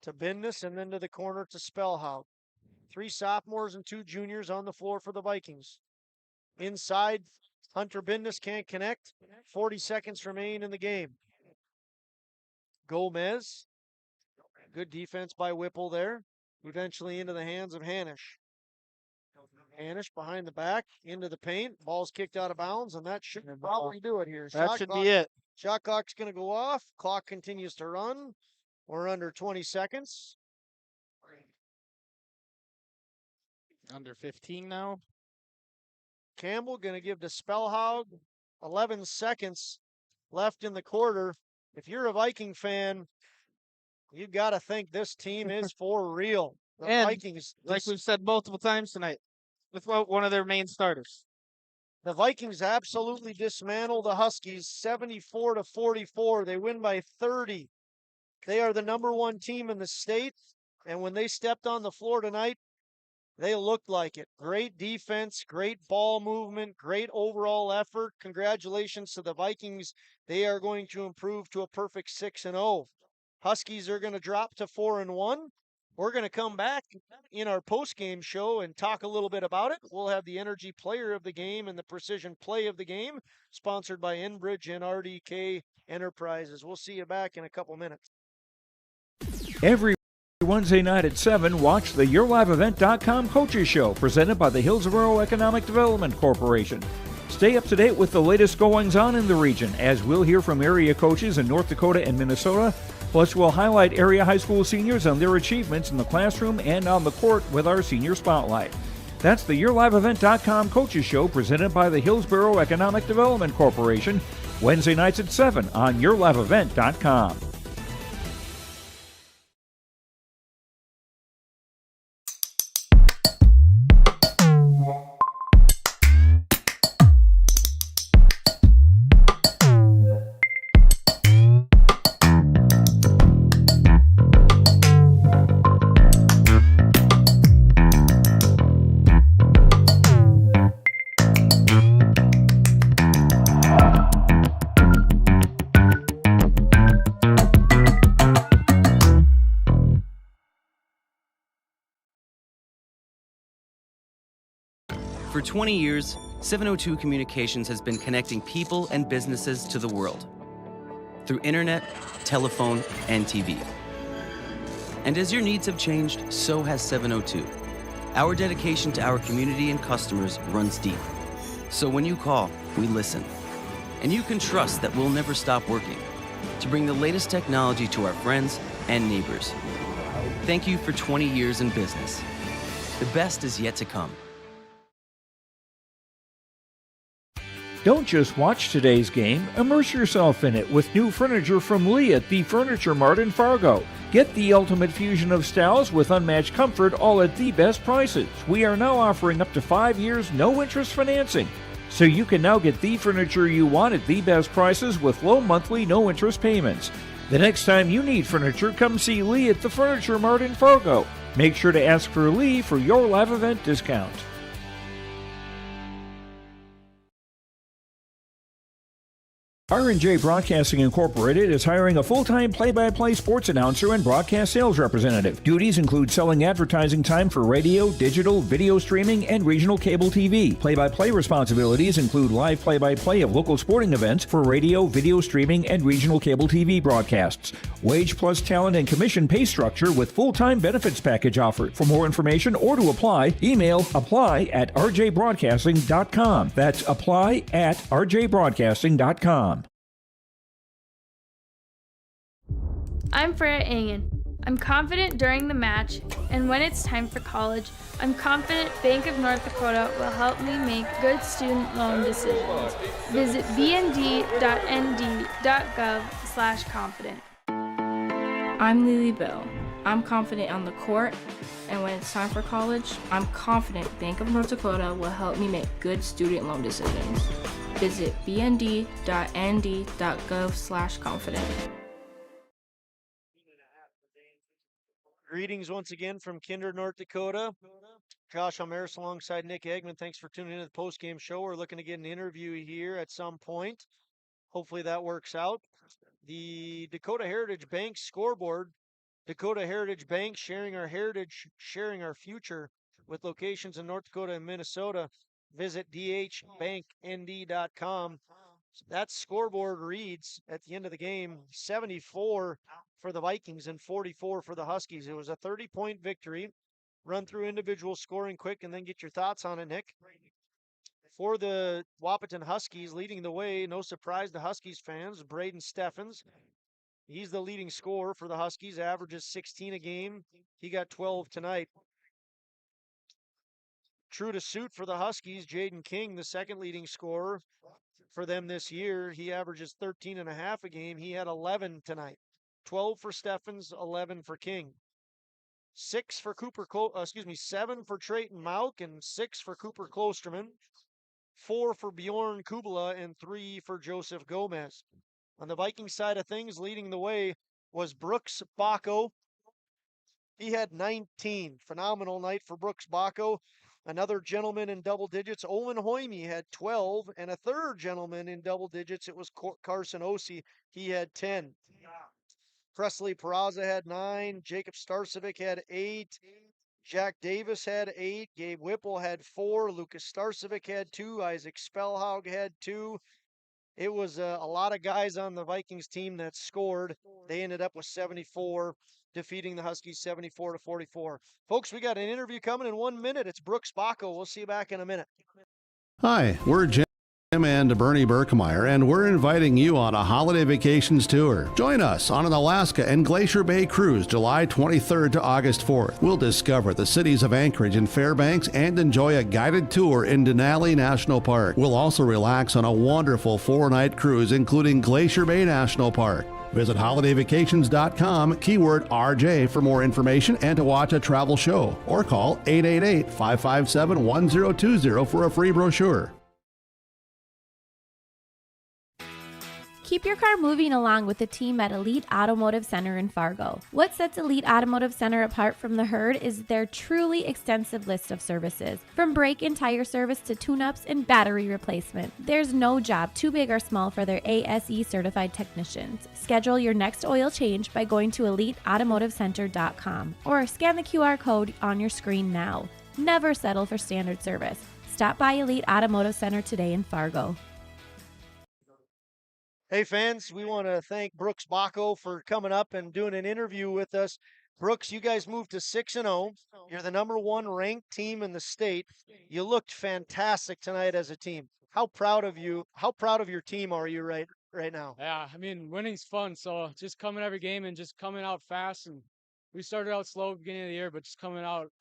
To Bindus and then to the corner to Spellhaug. 3 sophomores and 2 juniors on the floor for the Vikings. Inside, Hunter Bindus can't connect. 40 seconds remain in the game. Gomez. Good defense by Whipple there. Eventually into the hands of Hanisch. Hanisch behind the back, into the paint. Ball's kicked out of bounds, and that should probably do it here. That should be it. Shot clock's going to go off. Clock continues to run. We're under 20 seconds. Under 15 now. Campbell going to give to Spellhaug. 11 seconds left in the quarter. If you're a Viking fan, you got to think this team is for real. The And Vikings, like we've said multiple times tonight, without one of their main starters. The Vikings absolutely dismantle the Huskies 74-44. They win by 30. They are the number 1 team in the state. And when they stepped on the floor tonight, they looked like it. Great defense, great ball movement, great overall effort. Congratulations to the Vikings. They are going to improve to a perfect 6-0. Huskies are going to drop to 4-1. We're going to come back in our post-game show and talk a little bit about it. We'll have the Energy Player of the Game and the Precision Play of the Game, sponsored by Enbridge and RDK Enterprises. We'll see you back in a couple minutes. Every Wednesday night at 7, watch the YourLiveEvent.com Coaches Show, presented by the Hillsborough Economic Development Corporation. Stay up to date with the latest goings-on in the region, as we'll hear from area coaches in North Dakota and Minnesota. Plus, we'll highlight area high school seniors on their achievements in the classroom and on the court with our Senior Spotlight. That's the YourLiveEvent.com Coaches Show presented by the Hillsborough Economic Development Corporation, Wednesday nights at 7 on YourLiveEvent.com. For 20 years, 702 Communications has been connecting people and businesses to the world through internet, telephone, and TV. And as your needs have changed, so has 702. Our dedication to our community and customers runs deep. So when you call, we listen. And you can trust that we'll never stop working to bring the latest technology to our friends and neighbors. Thank you for 20 years in business. The best is yet to come. Don't just watch today's game, immerse yourself in it with new furniture from Lee at the Furniture Mart in Fargo. Get the ultimate fusion of styles with unmatched comfort, all at the best prices. We are now offering up to 5 years no-interest financing. So you can now get the furniture you want at the best prices with low monthly no-interest payments. The next time you need furniture, come see Lee at the Furniture Mart in Fargo. Make sure to ask for Lee for your live event discount. R&J Broadcasting Incorporated is hiring a full-time play-by-play sports announcer and broadcast sales representative. Duties include selling advertising time for radio, digital, video streaming, and regional cable TV. Play-by-play responsibilities include live play-by-play of local sporting events for radio, video streaming, and regional cable TV broadcasts. Wage plus talent and commission pay structure with full-time benefits package offered. For more information or to apply, email apply@rjbroadcasting.com. That's apply@rjbroadcasting.com. I'm Freya Engen. I'm confident during the match, and when it's time for college, I'm confident Bank of North Dakota will help me make good student loan decisions. Visit bnd.nd.gov/confident. I'm Lily Bill. I'm confident on the court, and when it's time for college, I'm confident Bank of North Dakota will help me make good student loan decisions. Visit bnd.nd.gov/confident. Greetings once again from Kindred, North Dakota. Josh Almaris alongside Nick Eggman. Thanks for tuning in to the post-game show. We're looking to get an interview here at some point. Hopefully that works out. The Dakota Heritage Bank scoreboard. Dakota Heritage Bank, sharing our heritage, sharing our future, with locations in North Dakota and Minnesota. Visit dhbanknd.com. That scoreboard reads at the end of the game 74 for the Vikings and 44 for the Huskies. It was a 30-point victory. Run through individual scoring quick and then get your thoughts on it, Nick. For the Wahpeton Huskies, leading the way, no surprise to Huskies fans, Braden Steffens. He's the leading scorer for the Huskies, averages 16 a game. He got 12 tonight. True to suit for the Huskies, Jaden King, the second leading scorer for them this year. He averages 13.5 a game. He had 11 tonight. 12 for Steffens, 11 for King. 7 for Trayton Mauk and 6 for Cooper Klosterman. 4 for Bjorn Kubala and 3 for Joseph Gomez. On the Viking side of things, leading the way was Brooks Bacco. He had 19. Phenomenal night for Brooks Bacco. Another gentleman in double digits, Owen Hoyme, had 12, and a third gentleman in double digits, it was Carson Ossie. He had 10. Presley Peraza had 9. Jacob Starcevic had 8. Jack Davis had 8. Gabe Whipple had 4. Lucas Starcevic had 2. Isaac Spellhaug had 2. It was a lot of guys on the Vikings team that scored. They ended up with 74, defeating the Huskies 74-44. Folks, we got an interview coming in 1 minute. It's Brooks Bacco. We'll see you back in a minute. Hi, we're Jim and Bernie Berkemeyer, and we're inviting you on a holiday vacations tour. Join us on an Alaska and Glacier Bay cruise July 23rd to August 4th. We'll discover the cities of Anchorage and Fairbanks and enjoy a guided tour in Denali National Park. We'll also relax on a wonderful 4-night cruise including Glacier Bay National Park. Visit holidayvacations.com, keyword RJ for more information and to watch a travel show, or call 888-557-1020 for a free brochure. Keep your car moving along with the team at Elite Automotive Center in Fargo. What sets Elite Automotive Center apart from the herd is their truly extensive list of services. From brake and tire service to tune-ups and battery replacement, there's no job too big or small for their ASE certified technicians. Schedule your next oil change by going to EliteAutomotiveCenter.com or scan the QR code on your screen now. Never settle for standard service. Stop by Elite Automotive Center today in Fargo. Hey fans, we want to thank Brooks Bacco for coming up and doing an interview with us. Brooks, you guys moved to 6-0. You're the #1 ranked team in the state. You looked fantastic tonight as a team. How proud of you? How proud of your team are you right now? Yeah, I mean, winning's fun. So just coming every game and just coming out fast. And we started out slow at the beginning of the year, but just coming out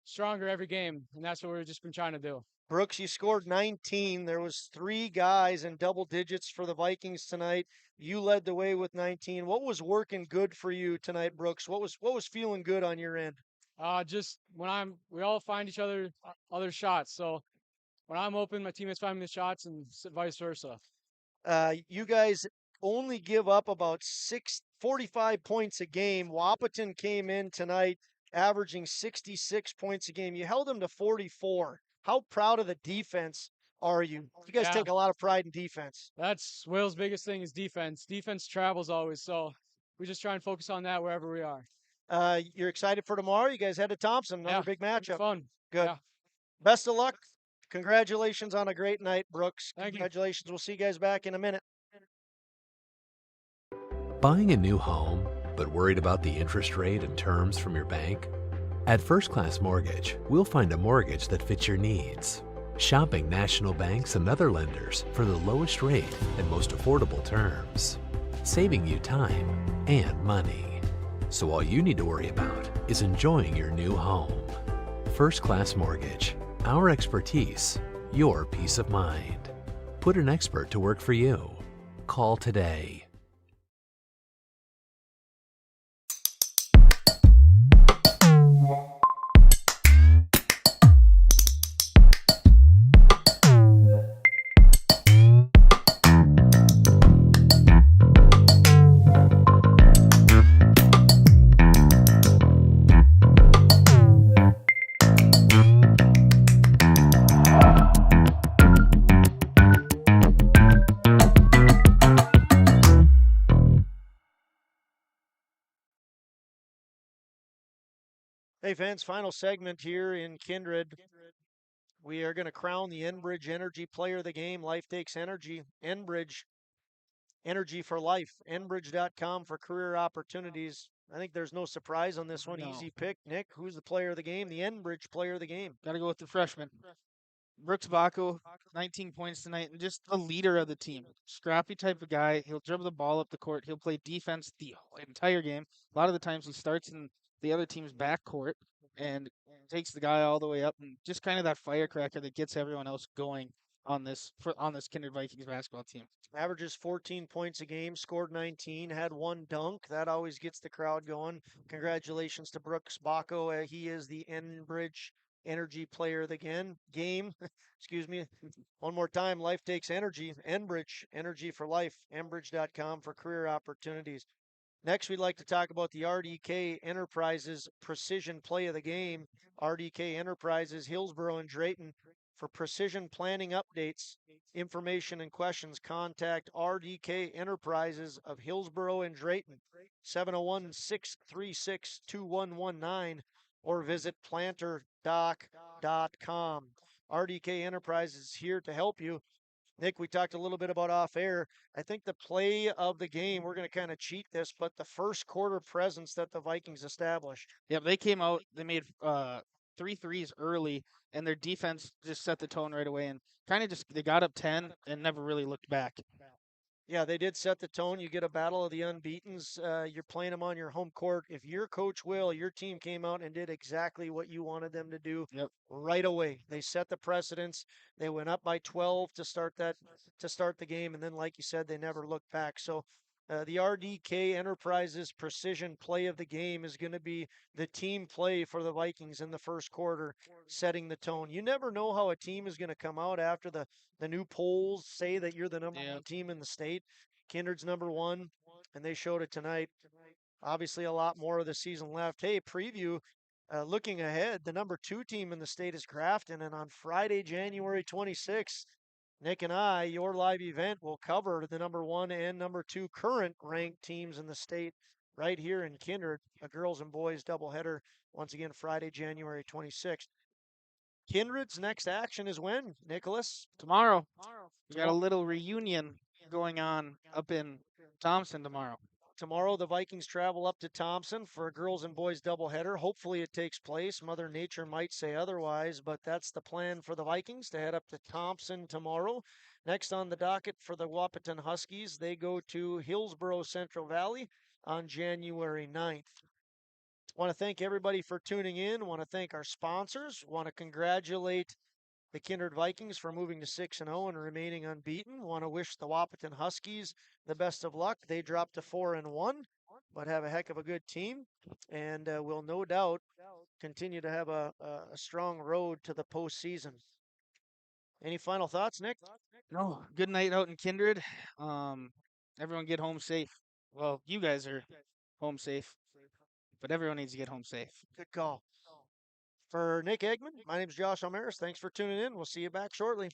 stronger every game. And that's what we've just been trying to do. Brooks, you scored 19. There was 3 guys in double digits for the Vikings tonight. You led the way with 19. What was working good for you tonight, Brooks? What was feeling good on your end? Just when we all find each other shots. So when I'm open, my teammates find me the shots, and vice versa. You guys only give up about 45 points a game. Wahpeton came in tonight averaging 66 points a game. You held them to 44. How proud of the defense are you? You guys take a lot of pride in defense. That's Will's biggest thing is defense. Defense travels always, so we just try and focus on that wherever we are. You're excited for tomorrow? You guys head to Thompson, another big matchup. Fun. Good. Yeah. Best of luck. Congratulations on a great night, Brooks. Thank you. Congratulations. We'll see you guys back in a minute. Buying a new home, but worried about the interest rate and terms from your bank? At First Class Mortgage, we'll find a mortgage that fits your needs. Shopping national banks and other lenders for the lowest rate and most affordable terms. Saving you time and money. So all you need to worry about is enjoying your new home. First Class Mortgage. Our expertise, your peace of mind. Put an expert to work for you. Call today. Hey fans, final segment here in Kindred. We are going to crown the Enbridge Energy Player of the Game. Life takes energy. Enbridge, energy for life. Enbridge.com for career opportunities. I think there's no surprise on this one. No. Easy pick. Nick, who's the player of the game? The Enbridge Player of the Game. Got to go with the freshman. Brooks Bacco, 19 points tonight, and just a leader of the team. Scrappy type of guy. He'll dribble the ball up the court. He'll play defense the entire game. A lot of the times he starts in the other team's backcourt and takes the guy all the way up, and just kind of that firecracker that gets everyone else going on this Kindred Vikings basketball team. Averages 14 points a game, scored 19, had 1 dunk. That always gets the crowd going. Congratulations to Brooks Bacco. He is the Enbridge Energy Player of the game. Excuse me. One more time. Life takes energy. Enbridge, energy for life. Enbridge.com for career opportunities. Next, we'd like to talk about the RDK Enterprises Precision Play of the Game. RDK Enterprises, Hillsboro and Drayton. For precision planning updates, information, and questions, contact RDK Enterprises of Hillsboro and Drayton, 701-636-2119, or visit planterdoc.com. RDK Enterprises is here to help you. Nick, we talked a little bit about off air. I think the play of the game, we're going to kind of cheat this, but the first quarter presence that the Vikings established. Yeah, they came out. They made three threes early, and their defense just set the tone right away and kind of just they got up 10 and never really looked back. Yeah, they did set the tone. You get a battle of the unbeatens. You're playing them on your home court. If your coach will, your team came out and did exactly what you wanted them to do right away. They set the precedence. They went up by 12 to start the game, and then, like you said, they never looked back. So the RDK Enterprises precision play of the game is going to be the team play for the Vikings in the first quarter, setting the tone. You never know how a team is going to come out after the new polls say that you're the number one team in the state. Kindred's number one, and they showed it tonight. Obviously, a lot more of the season left. Hey, preview. Looking ahead, the number 2 team in the state is Grafton, and on Friday, January 26th, Nick and I, your live event, will cover the number 1 and number 2 current ranked teams in the state right here in Kindred, a girls and boys doubleheader. Once again, Friday, January 26th. Kindred's next action is when, Nicholas? Tomorrow. We got a little reunion going on up in Thompson tomorrow. Tomorrow, the Vikings travel up to Thompson for a girls and boys doubleheader. Hopefully, it takes place. Mother Nature might say otherwise, but that's the plan for the Vikings to head up to Thompson tomorrow. Next on the docket for the Wahpeton Huskies, they go to Hillsborough Central Valley on January 9th. Want to thank everybody for tuning in. Want to thank our sponsors. Want to congratulate the Kindred Vikings for moving to 6-0 and remaining unbeaten. Want to wish the Wahpeton Huskies the best of luck. They dropped to 4-1, but have a heck of a good team, and will no doubt continue to have a strong road to the postseason. Any final thoughts, Nick? No, good night out in Kindred. Everyone get home safe. Well, you guys are home safe, but everyone needs to get home safe. Good call. For Nick Eggman, my name is Josh Almaris. Thanks for tuning in. We'll see you back shortly.